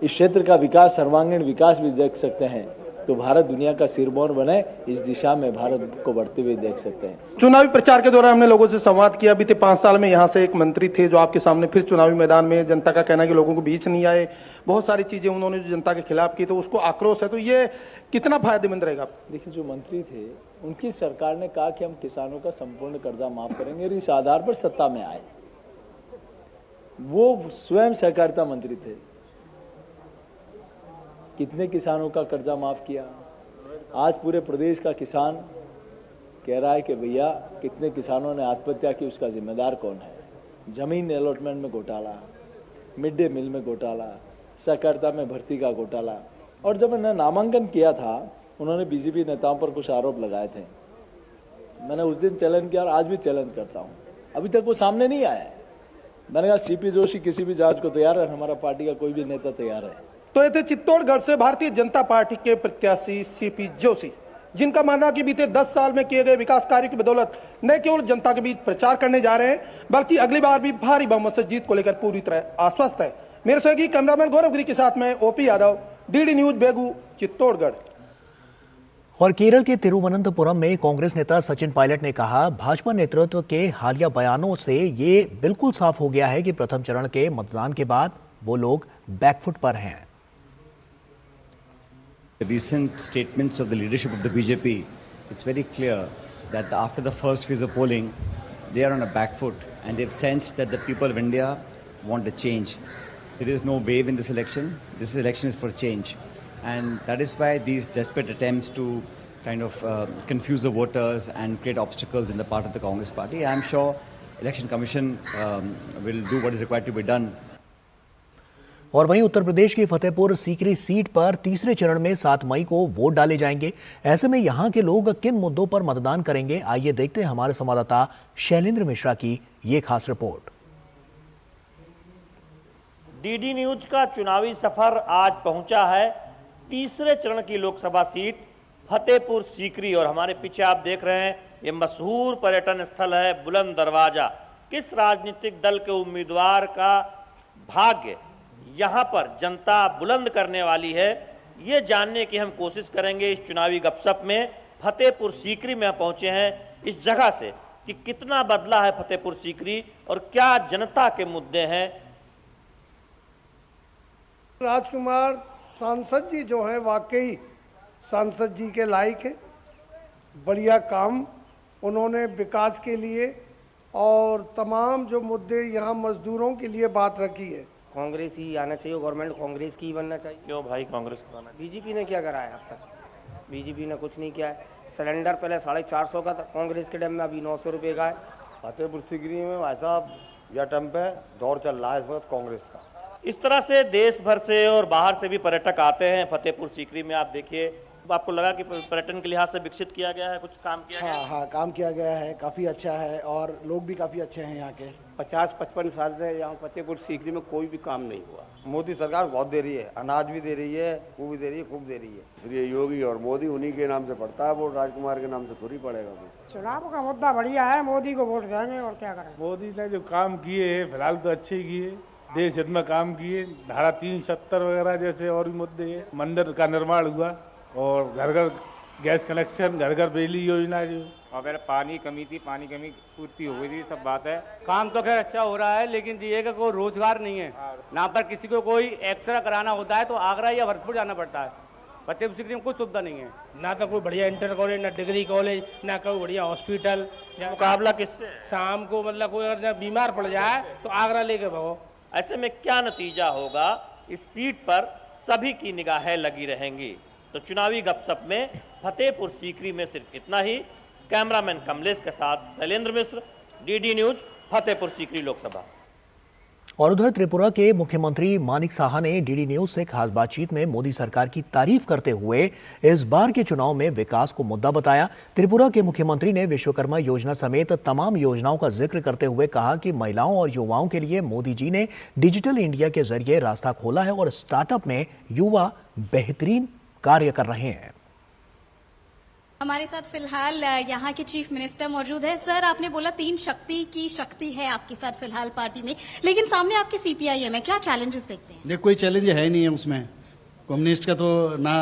इस क्षेत्र का विकास, सर्वांगीण विकास भी देख सकते हैं। तो भारत दुनिया का सिरमौर बने, इस दिशा में भारत को बढ़ते हुए देख सकते हैं। चुनावी प्रचार के दौरान हमने लोगों से संवाद किया। बीते 5 साल में यहाँ से एक मंत्री थे जो आपके सामने फिर चुनावी मैदान में, जनता का कहना है कि लोगों को बीच नहीं आए, बहुत सारी चीजें उन्होंने जो जनता के खिलाफ की, तो उसको आक्रोश है। तो ये कितना फायदेमंद रहेगा? देखिए, जो मंत्री थे उनकी सरकार ने कहा कि हम किसानों का संपूर्ण कर्जा माफ करेंगे और इस आधार पर सत्ता में आए। वो स्वयं सहकारिता मंत्री थे। कितने किसानों का कर्जा माफ किया? आज पूरे प्रदेश का किसान कह रहा है कि भैया कितने किसानों ने आत्महत्या की, उसका जिम्मेदार कौन है? जमीन अलॉटमेंट में घोटाला, मिड डे मील में घोटाला, सहकारिता में भर्ती का घोटाला। और जब मैंने नामांकन किया था उन्होंने बीजेपी नेताओं पर कुछ आरोप लगाए थे। मैंने उस दिन चैलेंज किया और आज भी चैलेंज करता हूँ। अभी तक वो सामने नहीं आया है। मैंने कहा सीपी जोशी किसी भी जांच को तैयार है, हमारा पार्टी का कोई भी नेता तैयार है। तो ये थे चित्तौड़गढ़ से भारतीय जनता पार्टी के प्रत्याशी सीपी जोशी, जिनका मानना कि बीते 10 साल में किए गए विकास कार्यों की बदौलत न केवल जनता के बीच प्रचार करने जा रहे हैं, बल्कि अगली बार भी भारी बहुमत से जीत को लेकर पूरी तरह आश्वस्त है। मेरे सहयोगी कैमरामैन गौरव गिरी के साथ में OP Yadav, DD news Begu, Chittorgarh. और केरल के तिरुवनंतपुरम में कांग्रेस नेता सचिन पायलट ने कहा, भाजपा नेतृत्व के हालिया बयानों से ये बिल्कुल साफ हो गया है कि प्रथम चरण के मतदान के बाद वो लोग बैकफुट पर हैं। The recent statements of the leadership of the BJP, it's very clear that after the first phase of polling, they are on a back foot and they've sensed that the people of India want a change. There is no wave in this election. This election is for change. And that is why these desperate attempts to kind of confuse the voters and create obstacles in the part of the Congress party. I'm sure Election Commission will do what is required to be done. और वहीं उत्तर प्रदेश की Fatehpur Sikri seat पर तीसरे चरण में 7 मई को vote डाले जाएंगे। ऐसे में यहां के लोग किन मुद्दों पर मतदान करेंगे, आइए देखते हैं हमारे संवाददाता शैलेंद्र मिश्रा की ये खास रिपोर्ट। डीडी न्यूज का चुनावी सफर आज पहुंचा है तीसरे चरण की लोकसभा सीट फतेहपुर सीकरी, और हमारे पीछे आप देख रहे हैं ये मशहूर पर्यटन स्थल है बुलंद दरवाजा। किस राजनीतिक दल के उम्मीदवार का भाग्य यहाँ पर जनता बुलंद करने वाली है, ये जानने की हम कोशिश करेंगे इस चुनावी गपशप में। फतेहपुर सीकरी में पहुंचे हैं इस जगह से कि कितना बदला है फतेहपुर सीकरी और क्या जनता के मुद्दे हैं। राजकुमार सांसद जी जो हैं वाकई सांसद जी के लायक है। बढ़िया काम उन्होंने विकास के लिए और तमाम जो मुद्दे यहाँ मजदूरों के लिए बात रखी है। कांग्रेस ही आना चाहिए, गवर्नमेंट कांग्रेस की ही बनना चाहिए। क्यों भाई कांग्रेस को आना? बीजेपी ने क्या करा है अब तक? बीजेपी ने कुछ नहीं किया है। सिलेंडर पहले 450 का था कांग्रेस के टाइम में, अभी 900 रुपये का है। फतेहपुर सीकरी में भाई साहब यह टाइम पे दौर चल रहा है इस वक्त कांग्रेस का। इस तरह से देश भर से और बाहर से भी पर्यटक आते हैं फतेहपुर सीकरी में। आप देखिए, आपको लगा कि पर्यटन के लिहाज से विकसित किया गया है, कुछ काम किया गया है? हाँ, काम किया गया है, काफ़ी अच्छा है और लोग भी काफ़ी अच्छे हैं यहाँ के। 50-55 साल से यहाँ फतेहपुर सीकरी में कोई भी काम नहीं हुआ। मोदी सरकार बहुत दे रही है, अनाज भी दे रही है, वो भी दे रही है, खूब दे रही है। इसलिए योगी और मोदी उन्हीं के नाम से पड़ता है वोट, राजकुमार के नाम से थोड़ी पड़ेगा वो। चुनाव का मुद्दा बढ़िया है, मोदी को वोट देंगे और क्या करें। मोदी ने जो काम किए हैं फिलहाल तो अच्छे किए, देश हित में काम किए। धारा 370 वगैरह जैसे और भी मुद्दे हैं। मंदिर का निर्माण हुआ और घर घर गैस कनेक्शन, घर घर बिजली योजना जो, और मेरे पानी कमी थी, पानी कमी पूर्ति हो गई थी, सब बात है। काम तो खैर अच्छा हो रहा है, लेकिन ये का कोई रोजगार नहीं है। ना पर किसी को कोई एक्सरे कराना होता है तो आगरा या भरतपुर जाना पड़ता है। फतेहपुर सीकरी में कोई सुविधा नहीं है, ना तो कोई बढ़िया इंटर कॉलेज, ना डिग्री कॉलेज, ना कोई बढ़िया हॉस्पिटल। मुकाबला किससे? शाम को मतलब कोई अगर बीमार पड़ जाए तो आगरा लेके भागो। ऐसे में क्या नतीजा होगा, इस सीट पर सभी की निगाहें लगी रहेंगी। तो चुनावी गपशप में फतेहपुर सीकरी में सिर्फ इतना ही। कैमरामैन कमलेश के साथ शैलेंद्र मिश्र, डीडी न्यूज, फतेहपुर सीकरी लोकसभा। और उधर त्रिपुरा के मुख्यमंत्री मानिक साहा ने डीडी न्यूज से खास बातचीत में मोदी सरकार की तारीफ करते हुए इस बार के चुनाव में विकास को मुद्दा बताया। त्रिपुरा के मुख्यमंत्री ने विश्वकर्मा योजना समेत तमाम योजनाओं का जिक्र करते हुए कहा कि महिलाओं और युवाओं के लिए मोदी जी ने डिजिटल इंडिया के जरिए रास्ता खोला है और स्टार्टअप में युवा बेहतरीन कार्य कर रहे हैं। हमारे साथ फिलहाल यहाँ के चीफ मिनिस्टर मौजूद है। सर, आपने बोला 3 शक्ति की शक्ति है आपके साथ फिलहाल पार्टी में, लेकिन सामने आपके सीपीआईएम है, क्या चैलेंजेस देखते हैं? देखो, कोई चैलेंज है नहीं है उसमें। कम्युनिस्ट का तो ना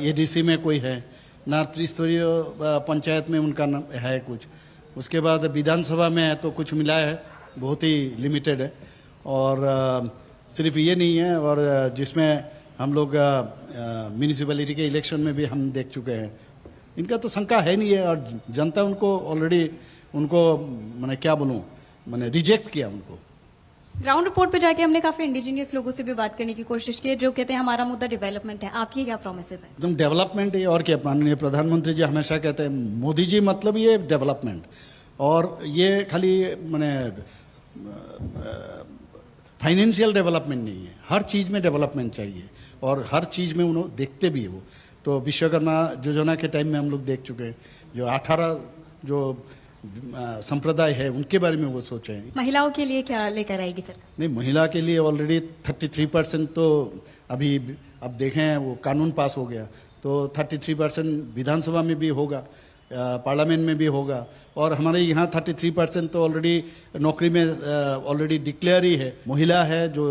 एडीसी में कोई है, ना त्रिस्तरीय पंचायत में उनका है कुछ। उसके बाद विधानसभा में है तो कुछ मिला है, बहुत ही लिमिटेड है। और सिर्फ ये नहीं है, और जिसमें हम लोग म्यूनिसिपैलिटी के इलेक्शन में भी हम देख चुके हैं, इनका तो शंका है नहीं है। और जनता उनको ऑलरेडी उनको मैंने क्या बोलूँ, मैंने रिजेक्ट किया उनको। ग्राउंड रिपोर्ट पे जाके हमने काफी इंडिजिनियस लोगों से भी बात करने की कोशिश की है, जो कहते हैं हमारा मुद्दा डेवलपमेंट है। आपकी क्या प्रोमिसेस है? एकदम डेवलपमेंट है। और क्या, माननीय प्रधानमंत्री जी हमेशा कहते हैं मोदी जी मतलब ये डेवलपमेंट, और ये खाली मैंने फाइनेंशियल डेवलपमेंट नहीं है, हर चीज़ में डेवलपमेंट चाहिए, और हर चीज़ में उन्होंने देखते भी है वो। तो विश्वकर्मा योजना के टाइम में हम लोग देख चुके हैं, जो 18 जो संप्रदाय है उनके बारे में वो सोचे हैं। महिलाओं के लिए क्या लेकर आएगी सर? नहीं, महिला के लिए ऑलरेडी 33% तो अभी अब देखें वो कानून पास हो गया, तो 33% विधानसभा में भी होगा, पार्लियामेंट में भी होगा। और हमारे यहाँ 33% तो ऑलरेडी नौकरी में ऑलरेडी डिक्लेयर ही है। महिला है जो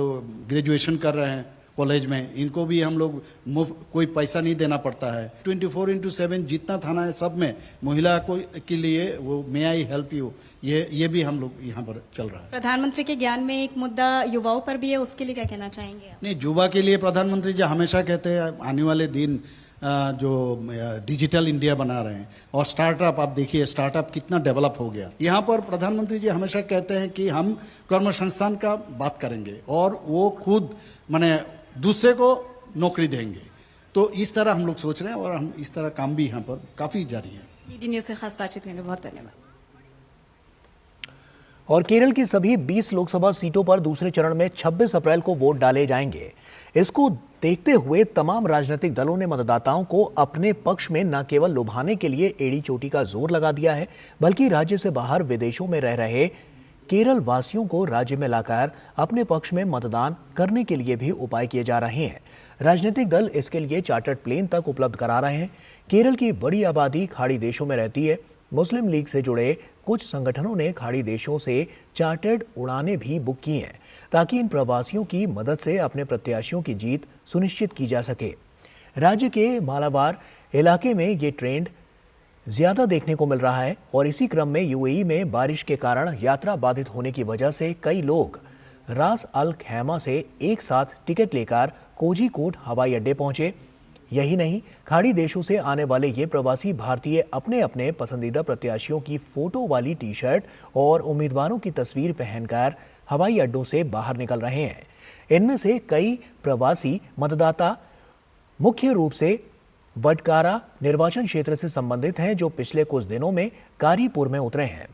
ग्रेजुएशन कर रहे हैं कॉलेज में, इनको भी हम लोग मुफ्त, कोई पैसा नहीं देना पड़ता है। 24/7 जितना थाना है सब में महिला को के लिए वो मे आई हेल्प यू, ये भी हम लोग यहाँ पर चल रहा है। प्रधानमंत्री के ज्ञान में एक मुद्दा युवाओं पर भी है, उसके लिए क्या कहना चाहेंगे आप? नहीं, युवा के लिए प्रधानमंत्री जी हमेशा कहते हैं आने वाले दिन जो डिजिटल इंडिया बना रहे हैं, और स्टार्टअप, आप देखिए स्टार्टअप कितना डेवलप हो गया। यहाँ पर प्रधानमंत्री जी हमेशा कहते हैं कि हम कर्म संस्थान का बात करेंगे, और वो खुद माने दूसरे को नौकरी देंगे। तो इस तरह हम लोग सोच रहे हैं, और हम इस तरह काम भी यहाँ पर काफी जारी है। डीडी न्यूज़ से खास बातचीत करने बहुत धन्यवाद। और केरल की सभी 20 लोकसभा सीटों पर दूसरे चरण में 26 अप्रैल को वोट डाले जाएंगे। इसको देखते हुए तमाम राजनीतिक दलों ने मतदाताओं को अपने पक्ष में न केवल लुभाने के लिए एड़ी चोटी का जोर लगा दिया है, बल्कि राज्य से बाहर विदेशों में रह रहे केरल वासियों को राज्य में लाकर अपने पक्ष में मतदान करने के लिए भी उपाय किए जा रहे हैं। राजनीतिक दल इसके लिए चार्टर्ड प्लेन तक उपलब्ध करा रहे हैं। केरल की बड़ी आबादी खाड़ी देशों में रहती है। मुस्लिम लीग से जुड़े कुछ संगठनों ने खाड़ी देशों से चार्टर्ड उड़ानें भी बुक की हैं, ताकि इन प्रवासियों की मदद से अपने प्रत्याशियों की जीत सुनिश्चित की जा सके। राज्य के मालाबार इलाके में ये ट्रेंड ज्यादा देखने को मिल रहा है, और इसी क्रम में यूएई में बारिश के कारण यात्रा बाधित होने की वजह से कई लोग रास अल खैमा से एक साथ टिकट लेकर कोझीकोड हवाई अड्डे पहुंचे। यही नहीं, खाड़ी देशों से आने वाले ये प्रवासी भारतीय अपने अपने पसंदीदा प्रत्याशियों की फोटो वाली टी शर्ट और उम्मीदवारों की तस्वीर पहनकर हवाई अड्डों से बाहर निकल रहे हैं। इनमें से कई प्रवासी मतदाता मुख्य रूप से वडकारा निर्वाचन क्षेत्र से संबंधित हैं, जो पिछले कुछ दिनों में कारीपुर में उतरे हैं।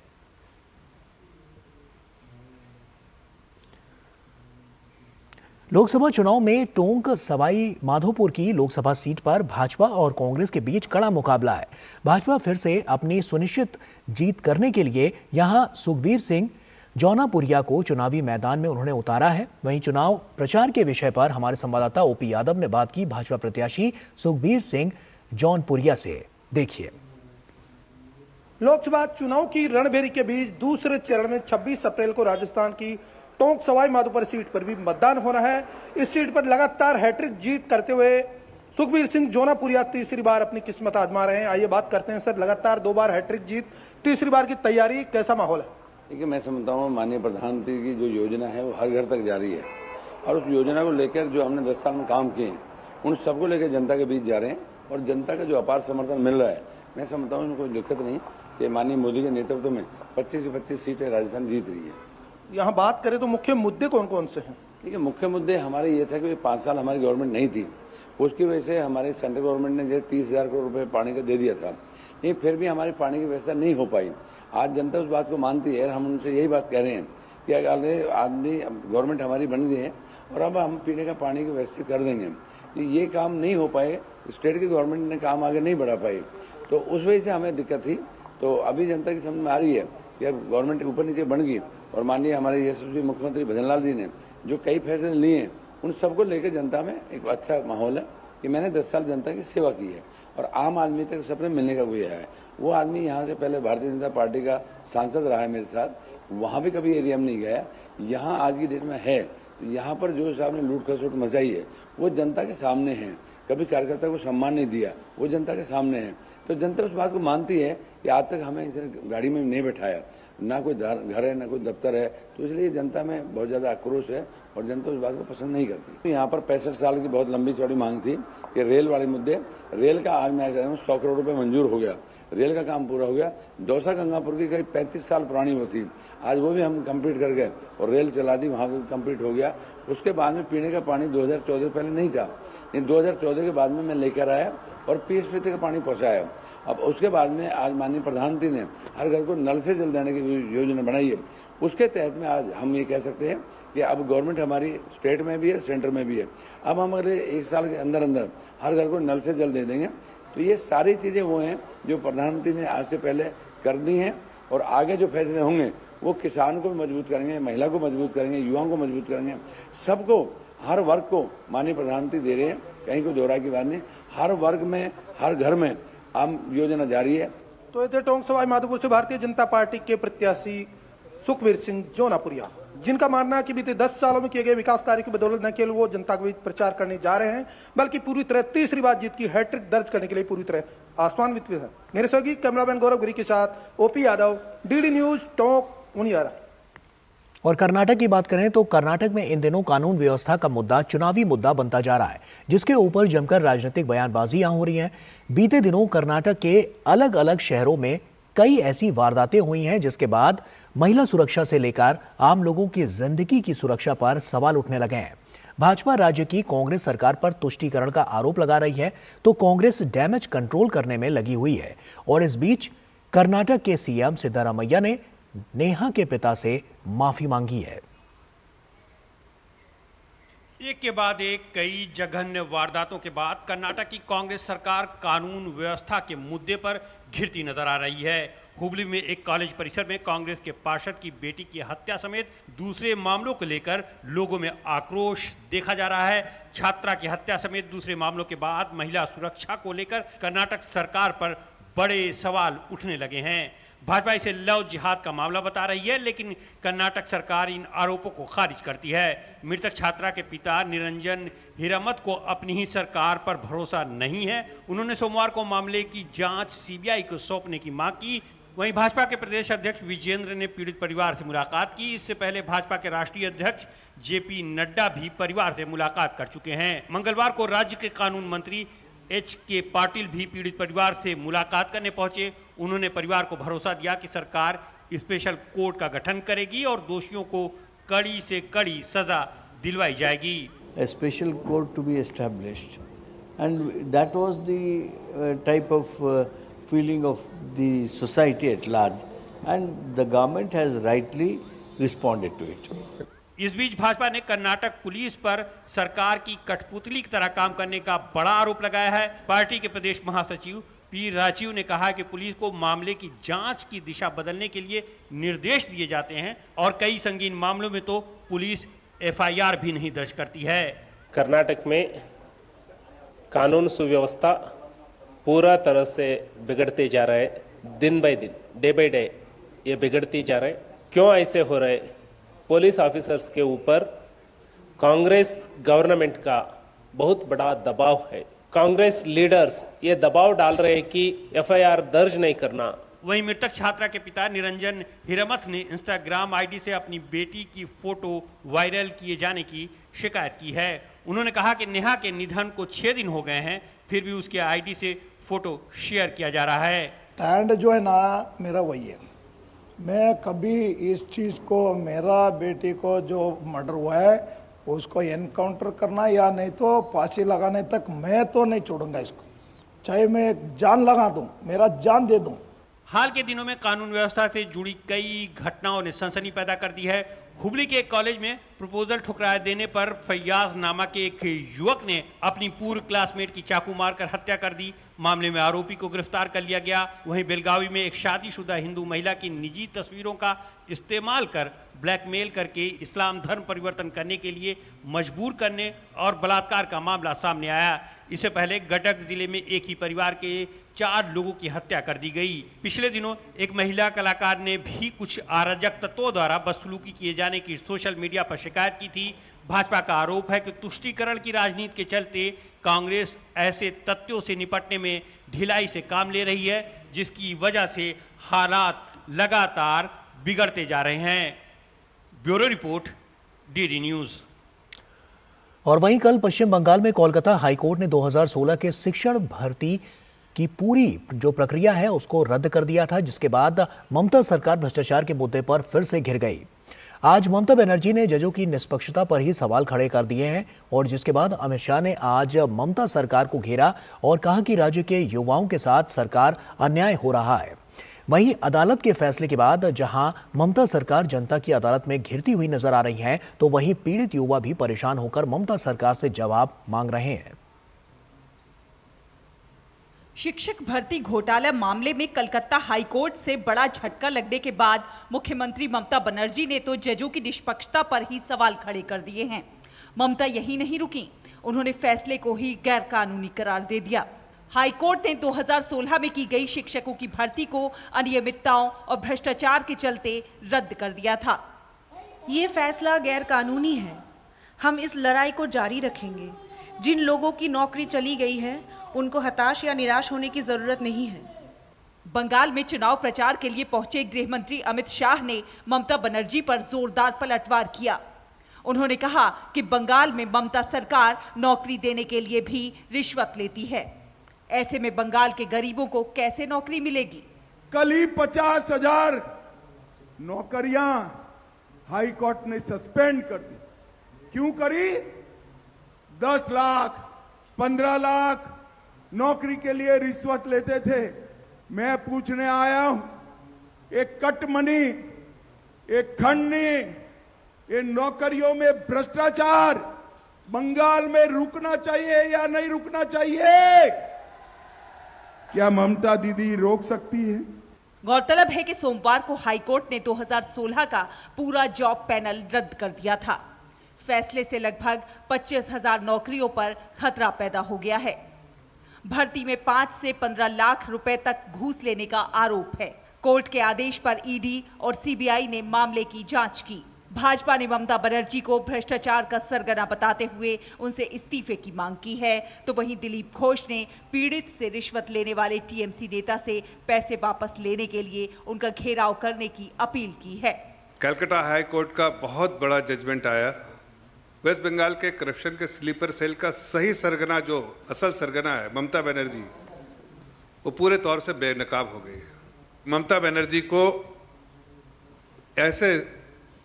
लोकसभा चुनाव में टोंक सवाई माधोपुर की लोकसभा सीट पर भाजपा और कांग्रेस के बीच कड़ा मुकाबला है। भाजपा फिर से अपनी सुनिश्चित जीत करने के लिए यहां सुखबीर सिंह जौनापुरिया को चुनावी मैदान में उन्होंने उतारा है। वहीं चुनाव प्रचार के विषय पर हमारे संवाददाता ओपी यादव ने बात की भाजपा प्रत्याशी सुखबीर सिंह जौनपुरिया से। देखिए। लोकसभा चुनाव की रणभेरी के बीच दूसरे चरण में 26 अप्रैल को राजस्थान की टोंक सवाई माधोपुर सीट पर भी मतदान होना है। इस सीट पर लगातार हैट्रिक जीत करते हुए सुखबीर सिंह जौनापुरिया तीसरी बार अपनी किस्मत आजमा रहे हैं। आइए बात करते हैं सर, लगातार 2 बार हैट्रिक जीत, तीसरी बार की तैयारी, कैसा माहौल है? देखिए, मैं समझता हूँ माननीय प्रधानमंत्री की जो योजना है वो हर घर तक जारी है, और उस योजना को लेकर जो हमने 10 साल में काम किए हैं उन सबको लेकर जनता के बीच जा रहे हैं, और जनता का जो अपार समर्थन मिल रहा है, मैं समझता हूँ कोई दिक्कत नहीं कि माननीय मोदी के नेतृत्व में 25 की 25 सीटें राजस्थान जीत रही है। यहाँ बात करें तो मुख्य मुद्दे कौन कौन से हैं? देखिए, मुख्य मुद्दे हमारे ये थे कि 5 साल हमारी गवर्नमेंट नहीं थी, उसकी वजह से हमारे सेंट्रल गवर्नमेंट ने जैसे 30,000 करोड़ रुपए पानी का दे दिया था, लेकिन फिर भी हमारी पानी की व्यवस्था नहीं हो पाई। आज जनता उस बात को मानती है, हम उनसे यही बात कह रहे हैं कि अगर आदमी गवर्नमेंट हमारी बन गई है और अब हम पीने का पानी की व्यवस्था कर देंगे, तो ये काम नहीं हो पाए, स्टेट की गवर्नमेंट ने काम आगे नहीं बढ़ा पाई, तो उस वजह से हमें दिक्कत थी। तो अभी जनता की समझ में आ रही है कि अब गवर्नमेंट ऊपर नीचे बन गई, और माननीय हमारे यशस्वी मुख्यमंत्री भजनलाल जी ने जो कई फैसले लिए हैं उन सबको लेकर जनता में एक अच्छा माहौल है, कि मैंने 10 साल जनता की सेवा की है और आम आदमी तक सपने मिलने का कोई है। वो आदमी यहाँ से पहले भारतीय जनता पार्टी का सांसद रहा है मेरे साथ, वहाँ भी कभी एरिया में नहीं गया, यहाँ आज की डेट में है। तो यहाँ पर जो साहब ने लूट खसोट मचाई है वो जनता के सामने है। कभी कार्यकर्ता को सम्मान नहीं दिया, वो जनता के सामने है। तो जनता उस बात को मानती है कि आज तक हमें इसे गाड़ी में नहीं बैठाया, ना कोई घर है ना कोई दफ्तर है, तो इसलिए जनता में बहुत ज़्यादा आक्रोश है और जनता उस बात को पसंद नहीं करती। तो यहाँ पर 65 साल की बहुत लंबी चौड़ी मांग थी कि रेल वाले मुद्दे, रेल का आज मैं कह रहा हूँ 100 करोड़ रुपये मंजूर हो गया, रेल का काम पूरा हो गया। दौसा गंगापुर की करीब 35 साल पुरानी वो थी, आज वो भी हम कंप्लीट कर गए और रेल चला दी, वहाँ भी कंप्लीट हो गया। उसके बाद में पीने का पानी 2014 पहले नहीं था, लेकिन 2014 के बाद में मैं लेकर आया और पीएचपी का पानी पहुँचाया। अब उसके बाद में आज माननीय प्रधानमंत्री ने हर घर को नल से जल देने की योजना बनाई है। उसके तहत में आज हम ये कह सकते हैं कि अब गवर्नमेंट हमारी स्टेट में भी है, सेंटर में भी है। अब हम अगले 1 साल के अंदर अंदर हर घर को नल से जल दे देंगे। तो ये सारी चीज़ें वो हैं जो प्रधानमंत्री ने आज से पहले कर दी हैं और आगे जो फैसले होंगे वो किसान को मजबूत करेंगे, महिला को मजबूत करेंगे, युवाओं को मजबूत करेंगे, सबको, हर वर्ग को माननीय प्रधानमंत्री दे रहे हैं, कहीं कोई दोहराई की बात नहीं। हर वर्ग में, हर घर में आम योजना जारी है। तो ये थे टोंक सवाई माधोपुर से भारतीय जनता पार्टी के प्रत्याशी सुखबीर सिंह जौनापुरिया, जिनका मानना है कि बीते 10 सालों में किए गए विकास कार्य की बदौलत न केवल वो जनता के बीच प्रचार करने जा रहे हैं, बल्कि पूरी तरह तीसरी बार जीत की हैट्रिक दर्ज करने के लिए पूरी तरह आश्वान्वित है। मेरे सहयोगी कैमरामैन गौरव गिरी के साथ OP Yadav, DD news, Tonk, Uniara. और कर्नाटक की बात करें तो कर्नाटक में इन दिनों कानून व्यवस्था का मुद्दा चुनावी मुद्दा बनता जा रहा है, जिसके ऊपर जमकर राजनीतिक बयानबाजियां हो रही हैं। बीते दिनों कर्नाटक के अलग अलग शहरों में कई ऐसी वारदातें हुई हैं जिसके बाद महिला सुरक्षा से लेकर आम लोगों की जिंदगी की सुरक्षा पर सवाल उठने लगे हैं। भाजपा राज्य की कांग्रेस सरकार पर तुष्टीकरण का आरोप लगा रही है तो कांग्रेस डैमेज कंट्रोल करने में लगी हुई है। और इस बीच कर्नाटक के सीएम सिद्धारमैया ने नेहा के पिता से माफी मांगी है। एक के बाद एक कई जघन्य वारदातों के बाद कर्नाटक की कांग्रेस सरकार कानून व्यवस्था के मुद्दे पर घिरती नजर आ रही है। हुबली में एक कॉलेज परिसर में कांग्रेस के पार्षद की बेटी की हत्या समेत दूसरे मामलों को लेकर लोगों में आक्रोश देखा जा रहा है। छात्रा की हत्या समेत दूसरे मामलों के बाद महिला सुरक्षा को लेकर कर्नाटक सरकार पर बड़े सवाल उठने लगे हैं। भाजपा इसे लव जिहाद का मामला बता रही है, लेकिन कर्नाटक सरकार इन आरोपों को खारिज करती है। मृतक छात्रा के पिता निरंजन हिरामत को अपनी ही सरकार पर भरोसा नहीं है। उन्होंने सोमवार को मामले की जांच सीबीआई को सौंपने की मांग की। वहीं भाजपा के प्रदेश अध्यक्ष विजेंद्र ने पीड़ित परिवार से मुलाकात की। इससे पहले भाजपा के राष्ट्रीय अध्यक्ष जेपी नड्डा भी परिवार से मुलाकात कर चुके हैं। मंगलवार को राज्य के कानून मंत्री एच.के. पाटिल भी पीड़ित परिवार से मुलाकात करने पहुंचे। उन्होंने परिवार को भरोसा दिया कि सरकार स्पेशल कोर्ट का गठन करेगी और दोषियों को कड़ी से कड़ी सजा दिलवाई जाएगी। A special court to be established, and that was the type of feeling of the society at large, and the government has rightly responded to it. इस बीच भाजपा ने कर्नाटक पुलिस पर सरकार की कठपुतली की तरह काम करने का बड़ा आरोप लगाया है। पार्टी के प्रदेश महासचिव पी राजीव ने कहा कि पुलिस को मामले की जांच की दिशा बदलने के लिए निर्देश दिए जाते हैं और कई संगीन मामलों में तो पुलिस एफआईआर भी नहीं दर्ज करती है। कर्नाटक में कानून सुव्यवस्था पूरा तरह से बिगड़ते जा रहे हैं, दिन बाय दिन, डे बाय डे ये बिगड़ती जा रहे हैं। क्यों ऐसे हो रहे? पुलिस ऑफिसर्स के ऊपर कांग्रेस गवर्नमेंट का बहुत बड़ा दबाव है। कांग्रेस लीडर्स ये दबाव डाल रहे हैं कि एफआईआर दर्ज नहीं करना। वहीं मृतक छात्रा के पिता निरंजन हिरामत ने इंस्टाग्राम आईडी से अपनी बेटी की फोटो वायरल किए जाने की शिकायत की है। उन्होंने कहा कि नेहा के निधन को 6 दिन हो गए हैं, फिर भी उसके आईडी से फोटो शेयर किया जा रहा है। स्टैंड जो है ना मेरा वही है, मैं कभी इस चीज़ को, मेरा बेटी को जो मर्डर हुआ है उसको एनकाउंटर करना या नहीं तो फांसी लगाने तक मैं तो नहीं छोड़ूंगा इसको, चाहे मैं जान लगा दूं, मेरा जान दे दूं। हाल के दिनों में कानून व्यवस्था से जुड़ी कई घटनाओं ने सनसनी पैदा कर दी है। हुबली के एक कॉलेज में प्रपोजल ठुकराए देने पर फैयाज नामा के एक युवक ने अपनी पूर्व क्लासमेट की चाकू मारकर हत्या कर दी। मामले में आरोपी को गिरफ्तार कर लिया गया। वहीं बेलगावी में एक शादीशुदा हिंदू महिला की निजी तस्वीरों का इस्तेमाल कर ब्लैकमेल करके इस्लाम धर्म परिवर्तन करने के लिए मजबूर करने और बलात्कार का मामला सामने आया। इससे पहले गडक जिले में एक ही परिवार के 4 लोगों की हत्या कर दी गई। पिछले दिनों एक महिला कलाकार ने भी कुछ अराजक तत्वों द्वारा बदसलूकी किए जाने की सोशल मीडिया पर शिकायत की थी। भाजपा का आरोप है कि तुष्टीकरण की राजनीति के चलते कांग्रेस ऐसे तथ्यों से निपटने में ढिलाई से काम ले रही है, जिसकी वजह से हालात लगातार बिगड़ते जा रहे हैं। Bureau report, DD news. और वहीं कल पश्चिम बंगाल में कोलकाता हाईकोर्ट ने 2016 के शिक्षण भर्ती की पूरी जो प्रक्रिया है उसको रद्द कर दिया था, जिसके बाद ममता सरकार भ्रष्टाचार के मुद्दे पर फिर से घिर गई। आज ममता बनर्जी ने जजों की निष्पक्षता पर ही सवाल खड़े कर दिए हैं और जिसके बाद अमित शाह ने आज ममता सरकार को घेरा और कहा कि राज्य के युवाओं के साथ सरकार अन्याय हो रहा है। वहीं अदालत के फैसले के बाद जहां ममता सरकार जनता की अदालत में घिरती हुई नजर आ रही है, तो वहीं पीड़ित युवा भी परेशान होकर ममता सरकार से जवाब मांग रहे हैं। शिक्षक भर्ती घोटाला मामले में कलकत्ता हाईकोर्ट से बड़ा झटका लगने के बाद मुख्यमंत्री ममता बनर्जी ने तो जजों की निष्पक्षता पर ही सवाल खड़े कर दिए हैं। ममता यही नहीं रुकी, उन्होंने फैसले को ही गैर कानूनी करार दे दिया। हाईकोर्ट ने 2016 में की गई शिक्षकों की भर्ती को अनियमितताओं और भ्रष्टाचार के चलते रद्द कर दिया था। ये फैसला गैर कानूनी है। हम इस लड़ाई को जारी रखेंगे। जिन लोगों की नौकरी चली गई है उनको हताश या निराश होने की जरूरत नहीं है। बंगाल में चुनाव प्रचार के लिए पहुंचे गृह मंत्री अमित शाह ने ममता बनर्जी पर जोरदार पलटवार किया। उन्होंने कहा कि बंगाल में ममता सरकार नौकरी देने के लिए भी रिश्वत लेती है। ऐसे में बंगाल के गरीबों को कैसे नौकरी मिलेगी? कल ही 50,000 नौकरियां हाई कोर्ट ने सस्पेंड कर दी। क्यों करी? 10 लाख 15 लाख नौकरी के लिए रिश्वत लेते थे। मैं पूछने आया हूं, एक कट मनी, एक खंडनी, ये नौकरियों में भ्रष्टाचार बंगाल में रुकना चाहिए या नहीं रुकना चाहिए? क्या ममता दीदी रोक सकती है? गौरतलब है कि सोमवार को हाईकोर्ट ने 2016 का पूरा जॉब पैनल रद्द कर दिया था। फैसले से लगभग 25,000 नौकरियों पर खतरा पैदा हो गया है। भर्ती में 5 से 15 लाख रुपए तक घूस लेने का आरोप है। कोर्ट के आदेश पर ईडी और सीबीआई ने मामले की जांच की। भाजपा ने ममता बनर्जी को भ्रष्टाचार का सरगना बताते हुए उनसे इस्तीफे की मांग की है, तो वहीं दिलीप घोष ने पीड़ित से रिश्वत लेने वाले टीएमसी नेता से पैसे वापस लेने के लिए उनका घेराव करने की अपील की है। कलकत्ता हाई कोर्ट का बहुत बड़ा जजमेंट आया। वेस्ट बंगाल के करप्शन के स्लीपर सेल का सही सरगना, जो असल सरगना है ममता बनर्जी, वो पूरे तौर से बेनकाब हो गई है। ममता बनर्जी को ऐसे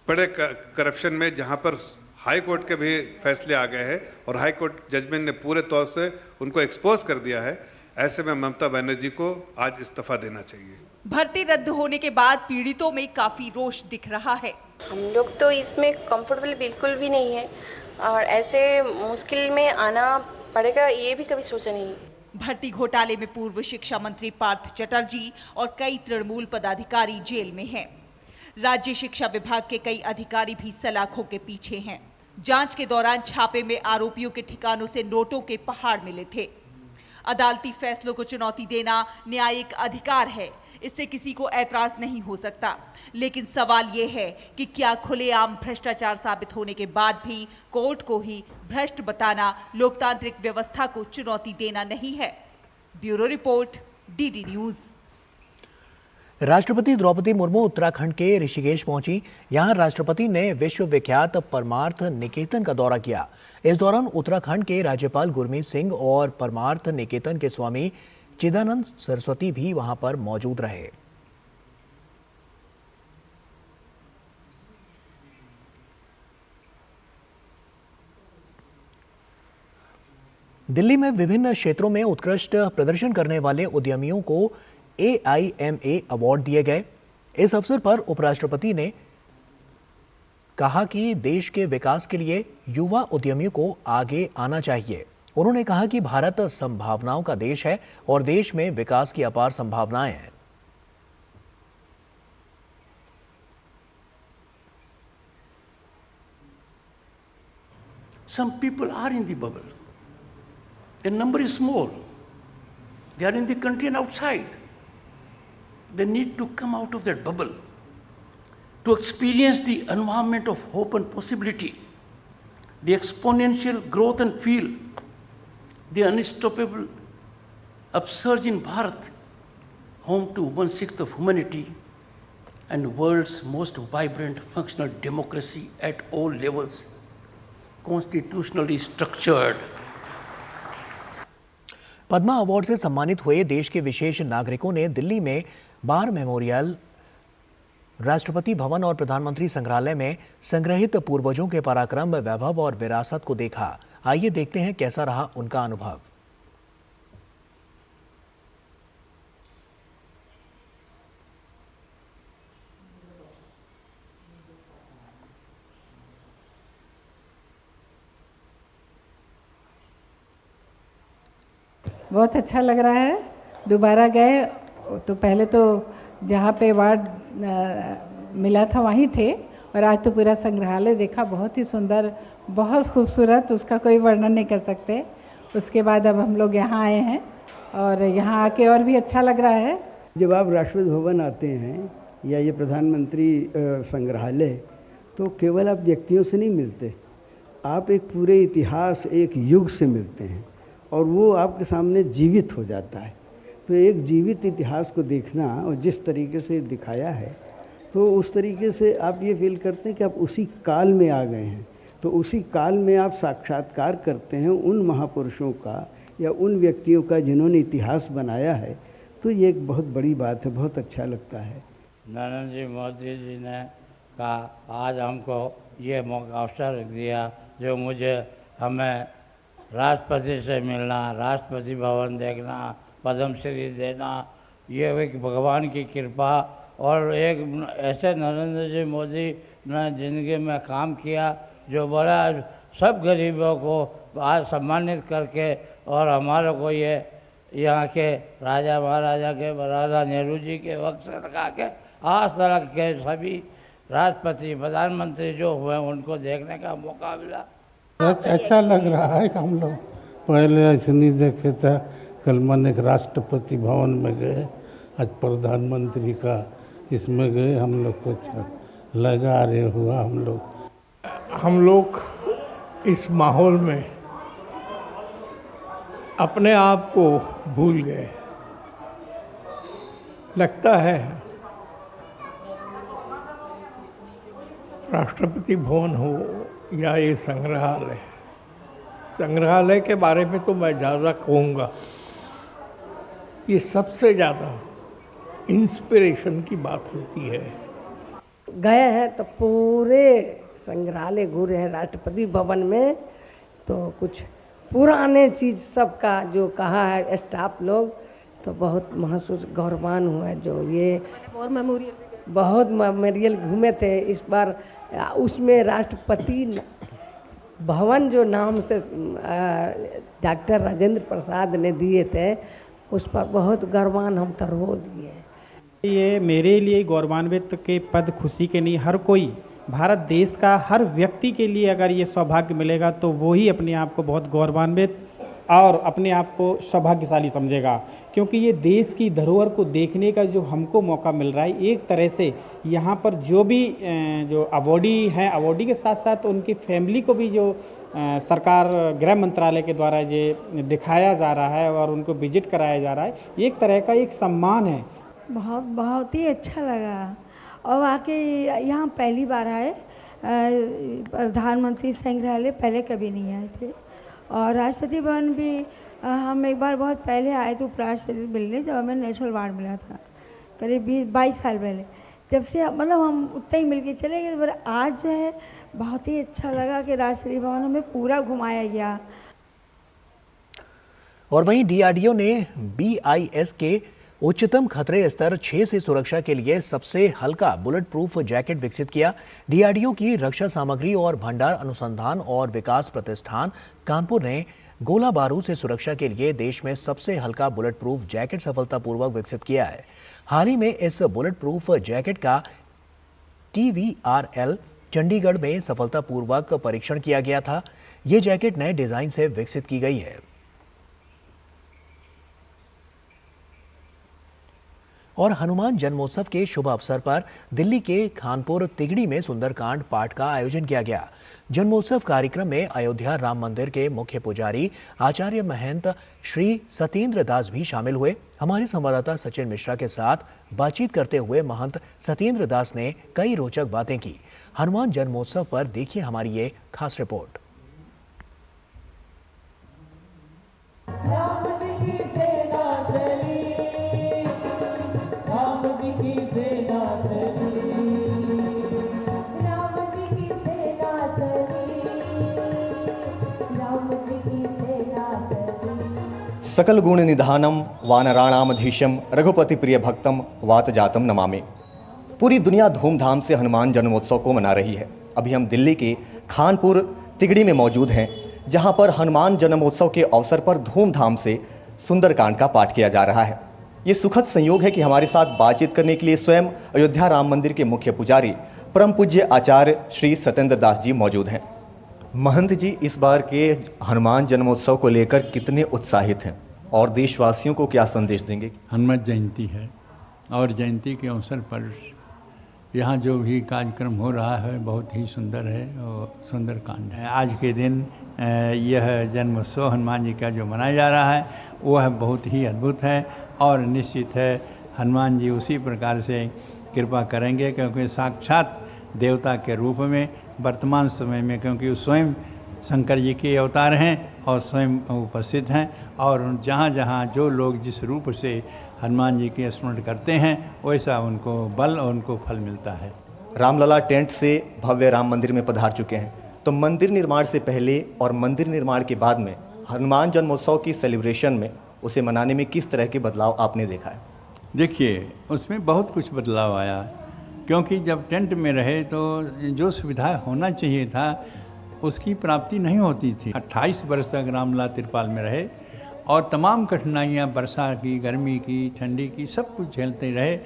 बड़े करप्शन में जहां पर हाई कोर्ट के भी फैसले आ गए हैं और हाई कोर्ट जजमेंट ने पूरे तौर से उनको एक्सपोज कर दिया है, ऐसे में ममता बनर्जी को आज इस्तीफा देना चाहिए। भर्ती रद्द होने के बाद पीड़ितों में काफी रोष दिख रहा है। हम लोग तो इसमें कंफर्टेबल बिल्कुल भी नहीं है और ऐसे मुश्किल में आना पड़ेगा ये भी कभी सोचा नहीं। भर्ती घोटाले में पूर्व शिक्षा मंत्री पार्थ चटर्जी और कई तृणमूल पदाधिकारी जेल में हैं। राज्य शिक्षा विभाग के कई अधिकारी भी सलाखों के पीछे हैं। जांच के दौरान छापे में आरोपियों के ठिकानों से नोटों के पहाड़ मिले थे। अदालती फैसलों को चुनौती देना न्यायिक अधिकार है, इससे किसी को ऐतराज नहीं हो सकता। लेकिन सवाल ये है कि क्या खुलेआम भ्रष्टाचार साबित होने के बाद भी कोर्ट को ही भ्रष्ट बताना लोकतांत्रिक व्यवस्था को चुनौती देना नहीं है? Bureau report, DD news. राष्ट्रपति द्रौपदी मुर्मू उत्तराखंड के ऋषिकेश पहुंची। यहां राष्ट्रपति ने विश्वविख्यात परमार्थ निकेतन का दौरा किया। इस दौरान उत्तराखंड के राज्यपाल गुरमीत सिंह और परमार्थ निकेतन के स्वामी चिदानंद सरस्वती भी वहां पर मौजूद रहे। दिल्ली में विभिन्न क्षेत्रों में उत्कृष्ट प्रदर्शन करने वाले उद्यमियों को AIMA अवार्ड दिए गए। इस अवसर पर उपराष्ट्रपति ने कहा कि देश के विकास के लिए युवा उद्यमियों को आगे आना चाहिए। उन्होंने कहा कि भारत संभावनाओं का देश है और देश में विकास की अपार संभावनाएं हैं। some people are in the bubble. The number is small. They are in the country and outside. They need to come out of that bubble to experience the environment of hope and possibility, the exponential growth, and feel the unstoppable upsurge in Bharat, home to 1/6 of humanity and world's most vibrant functional democracy at all levels, constitutionally structured. Padma award से सम्मानित हुए देश के विशेष नागरिकों ने दिल्ली में बार memorial, Rashtrapati Bhavan और प्रधानमंत्री संग्रहालय में संग्रहित पूर्वजों के पराक्रम, वैभव और विरासत को देखा। आइए देखते हैं कैसा रहा उनका अनुभव। बहुत अच्छा लग रहा है। दोबारा गए तो पहले तो जहाँ पे अवार्ड मिला था वहीं थे, और आज तो पूरा संग्रहालय देखा, बहुत ही सुंदर, बहुत खूबसूरत, उसका कोई वर्णन नहीं कर सकते। उसके बाद अब हम लोग यहाँ आए हैं और यहाँ आके और भी अच्छा लग रहा है। जब आप राष्ट्रपति भवन आते हैं या ये प्रधानमंत्री संग्रहालय, तो केवल आप व्यक्तियों से नहीं मिलते, आप एक पूरे इतिहास, एक युग से मिलते हैं और वो आपके सामने जीवित हो जाता है। तो एक जीवित इतिहास को देखना और जिस तरीके से दिखाया है, तो उस तरीके से आप ये फील करते हैं कि आप उसी काल में आ गए हैं। तो उसी काल में आप साक्षात्कार करते हैं उन महापुरुषों का या उन व्यक्तियों का जिन्होंने इतिहास बनाया है। तो ये एक बहुत बड़ी बात है, बहुत अच्छा लगता है। नरेंद्र जी मोदी जी ने कहा आज हमको ये मौका अवसर दिया, जो मुझे हमें राष्ट्रपति से मिलना, राष्ट्रपति भवन देखना, पद्म श्री देना, ये एक भगवान की कृपा। और एक ऐसे नरेंद्र जी मोदी ने ज़िंदगी में काम किया जो बड़ा सब गरीबों को आज सम्मानित करके, और हमारे को ये यहाँ के राजा महाराजा के, राजा नेहरू जी के वक्त से लगा के आज तक के सभी राष्ट्रपति प्रधानमंत्री जो हुए उनको देखने का मौका मिला। अच्छा लग रहा है कि हम लोग पहले ऐसे नहीं देखे थे। कल मन एक राष्ट्रपति भवन में गए, आज प्रधानमंत्री का इसमें गए, हम लोग को अच्छा लगा रहे हुआ। हम लोग इस माहौल में अपने आप को भूल गए। लगता है राष्ट्रपति भवन हो या ये संग्रहालय के बारे में तो मैं ज़्यादा कहूँगा, ये सबसे ज़्यादा इंस्पिरेशन की बात होती है। गए हैं तो पूरे संग्रहालय घूरे हैं, राष्ट्रपति भवन में तो कुछ पुराने चीज़ सबका जो कहा है स्टाफ लोग, तो बहुत महसूस गौरवान हुआ है। जो ये और मेमोरियल, बहुत मेमोरियल घूमे थे इस बार, उसमें राष्ट्रपति भवन जो नाम से डॉक्टर राजेंद्र प्रसाद ने दिए थे, उस पर बहुत गौरवान हम तरहो दिए। ये मेरे लिए गौरवान्वित के पद खुशी के नहीं, हर कोई भारत देश का हर व्यक्ति के लिए अगर ये सौभाग्य मिलेगा तो वो ही अपने आप को बहुत गौरवान्वित और अपने आप को सौभाग्यशाली समझेगा, क्योंकि ये देश की धरोहर को देखने का जो हमको मौका मिल रहा है। एक तरह से यहाँ पर जो भी जो अवॉर्डी हैं, अवॉर्डी के साथ साथ उनकी फैमिली को भी जो सरकार गृह मंत्रालय के द्वारा ये दिखाया जा रहा है और उनको विजिट कराया जा रहा है, एक तरह का एक सम्मान है। बहुत ही अच्छा लगा। और आके यहाँ पहली बार आए, प्रधानमंत्री संग्रहालय पहले कभी नहीं आए थे, और राष्ट्रपति भवन भी हम एक बार बहुत पहले आए थे उपराष्ट्रपति मिलने, जब हमें नेशनल अवार्ड मिला था करीब 22 साल पहले। जब से मतलब हम उतना ही मिल के चले गए, पर आज जो है बहुत ही अच्छा लगा कि राष्ट्रपति भवन हमें पूरा घुमाया गया। और वहीं डीआरडीओ ने BIS के उच्चतम खतरे स्तर 6 से सुरक्षा के लिए सबसे हल्का बुलेट प्रूफ जैकेट विकसित किया। डीआरडीओ की रक्षा सामग्री और भंडार अनुसंधान और विकास प्रतिष्ठान कानपुर ने गोला बारूद से सुरक्षा के लिए देश में सबसे हल्का बुलेट प्रूफ जैकेट सफलतापूर्वक विकसित किया है। हाल ही में इस बुलेट प्रूफ जैकेट का TVRL चंडीगढ़ में सफलतापूर्वक परीक्षण किया गया था। ये जैकेट नए डिजाइन से विकसित की गई है। और हनुमान जन्मोत्सव के शुभ अवसर पर दिल्ली के खानपुर तिगड़ी में सुंदरकांड पाठ का आयोजन किया गया। जन्मोत्सव कार्यक्रम में अयोध्या राम मंदिर के मुख्य पुजारी आचार्य महंत श्री सत्येंद्र दास भी शामिल हुए। हमारे संवाददाता सचिन मिश्रा के साथ बातचीत करते हुए महंत सत्येंद्र दास ने कई रोचक बातें की। हनुमान जन्मोत्सव पर देखिए हमारी ये खास रिपोर्ट। सकल गुण निधानम वानराणामधीशम रघुपति प्रिय भक्तम वात जातम नमामि। पूरी दुनिया धूमधाम से हनुमान जन्मोत्सव को मना रही है। अभी हम दिल्ली के खानपुर तिगड़ी में मौजूद हैं, जहां पर हनुमान जन्मोत्सव के अवसर पर धूमधाम से सुंदरकांड का पाठ किया जा रहा है। ये सुखद संयोग है कि हमारे साथ बातचीत करने के लिए स्वयं अयोध्या राम मंदिर के मुख्य पुजारी परम पूज्य आचार्य श्री सत्येंद्र दास जी मौजूद हैं। महंत जी, इस बार के हनुमान जन्मोत्सव को लेकर कितने उत्साहित हैं और देशवासियों को क्या संदेश देंगे? हनुमत जयंती है और जयंती के अवसर पर यहाँ जो भी कार्यक्रम हो रहा है बहुत ही सुंदर है और सुंदरकांड है। आज के दिन यह जन्मोत्सव हनुमान जी का जो मनाया जा रहा है वह बहुत ही अद्भुत है और निश्चित है हनुमान जी उसी प्रकार से कृपा करेंगे, क्योंकि साक्षात देवता के रूप में वर्तमान समय में, क्योंकि वो स्वयं शंकर जी के अवतार हैं और स्वयं उपस्थित हैं, और जहाँ जहाँ जो लोग जिस रूप से हनुमान जी के स्मरण करते हैं वैसा उनको बल और उनको फल मिलता है। रामलला टेंट से भव्य राम मंदिर में पधार चुके हैं, तो मंदिर निर्माण से पहले और मंदिर निर्माण के बाद में हनुमान जन्मोत्सव की सेलिब्रेशन में उसे मनाने में किस तरह के बदलाव आपने देखा है? देखिए, उसमें बहुत कुछ बदलाव आया, क्योंकि जब टेंट में रहे तो जो सुविधा होना चाहिए था उसकी प्राप्ति नहीं होती थी। 28 वर्ष तक रामलला तिरपाल में रहे और तमाम कठिनाइयाँ वर्षा की, गर्मी की, ठंडी की सब कुछ झेलते रहे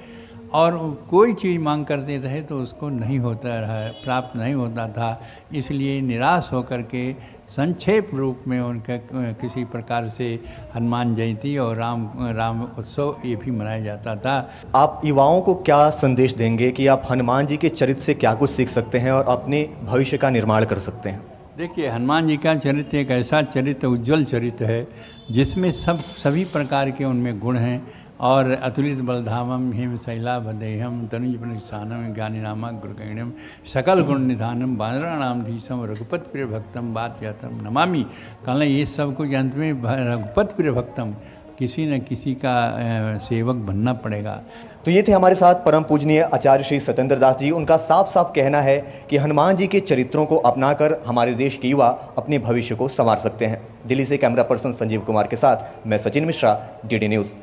और कोई चीज़ मांग करते रहे तो उसको नहीं होता रहा, प्राप्त नहीं होता था। इसलिए निराश होकर के संक्षेप रूप में उनका किसी प्रकार से हनुमान जयंती और राम उत्सव ये भी मनाया जाता था। आप युवाओं को क्या संदेश देंगे कि आप हनुमान जी के चरित्र से क्या कुछ सीख सकते हैं और अपने भविष्य का निर्माण कर सकते हैं? देखिए, हनुमान जी का चरित्र एक ऐसा चरित्र, उज्ज्वल चरित्र है जिसमें सभी प्रकार के उनमें गुण हैं और अतुलित बलधामम हिम शैलाभदेहम तनुज प्रनिशानम ज्ञानीनामा गुरुगणम सकल गुण निधानम वानराणामधीशम रघुपति प्रिय भक्तम बात यातम नमामि। कहना ये सब कुछ अंत में रघुपति प्रिय भक्तम, किसी न किसी का सेवक बनना पड़ेगा। तो ये थे हमारे साथ परम पूजनीय आचार्य श्री सत्येंद्र दास जी। उनका साफ साफ कहना है कि हनुमान जी के चरित्रों को अपनाकर हमारे देश के युवा अपने भविष्य को संवार सकते हैं। दिल्ली से कैमरा पर्सन संजीव कुमार के साथ मैं सचिन मिश्रा, डीडी न्यूज़।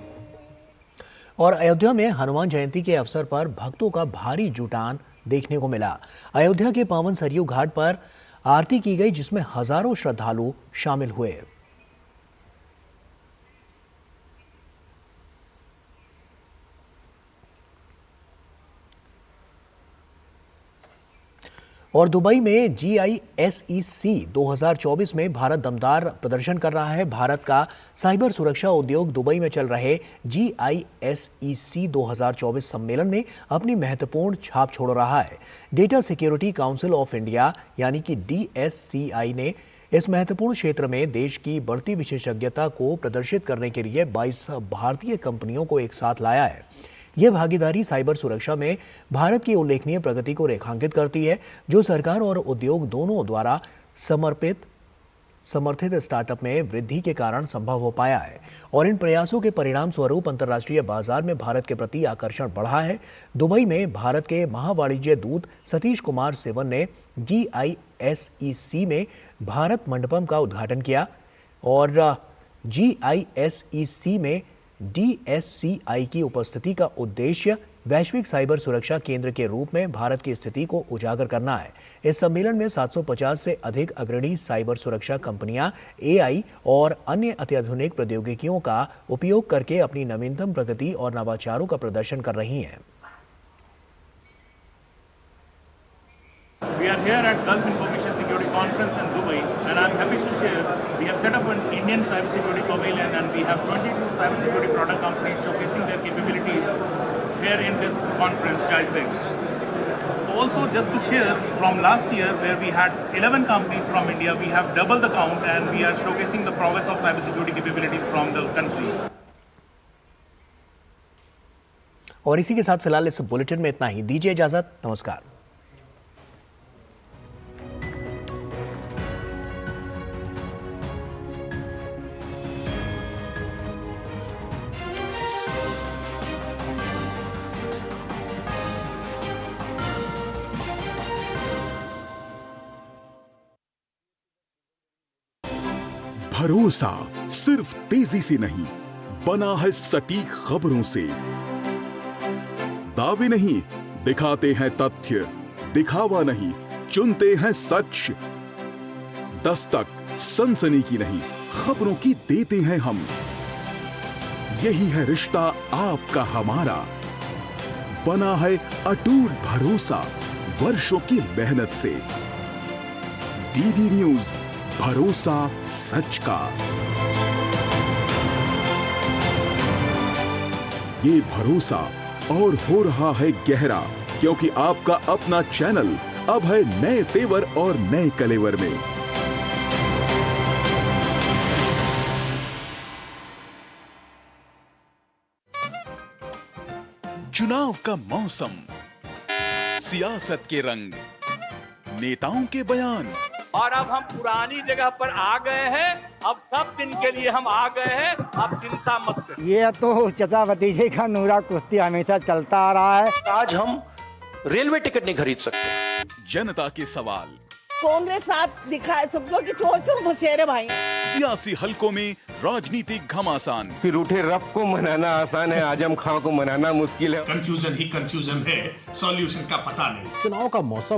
और अयोध्या में हनुमान जयंती के अवसर पर भक्तों का भारी जुटान देखने को मिला। अयोध्या के पावन सरयू घाट पर आरती की गई, जिसमें हजारों श्रद्धालु शामिल हुए। और दुबई में GISEC 2024 में भारत दमदार प्रदर्शन कर रहा है। भारत का साइबर सुरक्षा उद्योग दुबई में चल रहे GISEC 2024 सम्मेलन में अपनी महत्वपूर्ण छाप छोड़ रहा है। Data security council of India यानी कि DSCI ने इस महत्वपूर्ण क्षेत्र में देश की बढ़ती विशेषज्ञता को प्रदर्शित करने के लिए 22 भारतीय कंपनियों को एक साथ लाया है। यह भागीदारी साइबर सुरक्षा में भारत की उल्लेखनीय प्रगति को रेखांकित करती है, जो सरकार और उद्योग दोनों द्वारा समर्थित स्टार्टअप में वृद्धि के कारण संभव हो पाया है। और इन प्रयासों के परिणाम स्वरूप अंतर्राष्ट्रीय बाजार में भारत के प्रति आकर्षण बढ़ा है। दुबई में भारत के महावाणिज्य दूत सतीश कुमार सेवन ने GISEC में भारत मंडपम का उद्घाटन किया और GISEC में DSCI की उपस्थिति का उद्देश्य वैश्विक साइबर सुरक्षा केंद्र के रूप में भारत की स्थिति को उजागर करना है। इस सम्मेलन में 750 से अधिक अग्रणी साइबर सुरक्षा कंपनियां AI और अन्य अत्याधुनिक प्रौद्योगिकियों का उपयोग करके अपनी नवीनतम प्रगति और नवाचारों का प्रदर्शन कर रही हैं। We are here at Gulf Information Security Conference conference in Dubai, and I'm happy to share we have set up an Indian cybersecurity pavilion, and we have 22 cybersecurity product companies showcasing their capabilities here in this conference, JISEC. Also, just to share, from last year where we had 11 companies from India, we have doubled the count, and we are showcasing the progress of cybersecurity capabilities from the country. और इसी के साथ फिलहाल इस bulletin में इतना ही। दीजिए इजाजत, नमस्कार। भरोसा सिर्फ तेजी से नहीं, बना है सटीक खबरों से। दावे नहीं, दिखाते हैं तथ्य, दिखावा नहीं, चुनते हैं सच। दस्तक सनसनी की नहीं, खबरों की देते हैं हम। यही है रिश्ता आपका हमारा, बना है अटूट भरोसा वर्षों की मेहनत से। डीडी न्यूज, भरोसा सच का। ये भरोसा और हो रहा है गहरा, क्योंकि आपका अपना चैनल अब है नए तेवर और नए कलेवर में। चुनाव का मौसम, सियासत के रंग, नेताओं के बयान, और अब हम पुरानी जगह पर आ गए हैं। अब सब दिन के लिए हम आ गए हैं, अब चिंता मत करें। ये तो चचा भतीजे का नूरा कुश्ती हमेशा चलता आ रहा है। आज हम रेलवे टिकट नहीं खरीद सकते। जनता के सवाल, कांग्रेस साथ दिखाए सबको कि चोर चोर बसेरे भाई। सियासी हलकों में राजनीतिक घमासान। फिर उठे रब को मनाना आसान है, आजम खां को मनाना मुश्किल है। कंफ्यूजन ही कंफ्यूजन है, सॉल्यूशन का पता नहीं। चुनाव का मौसम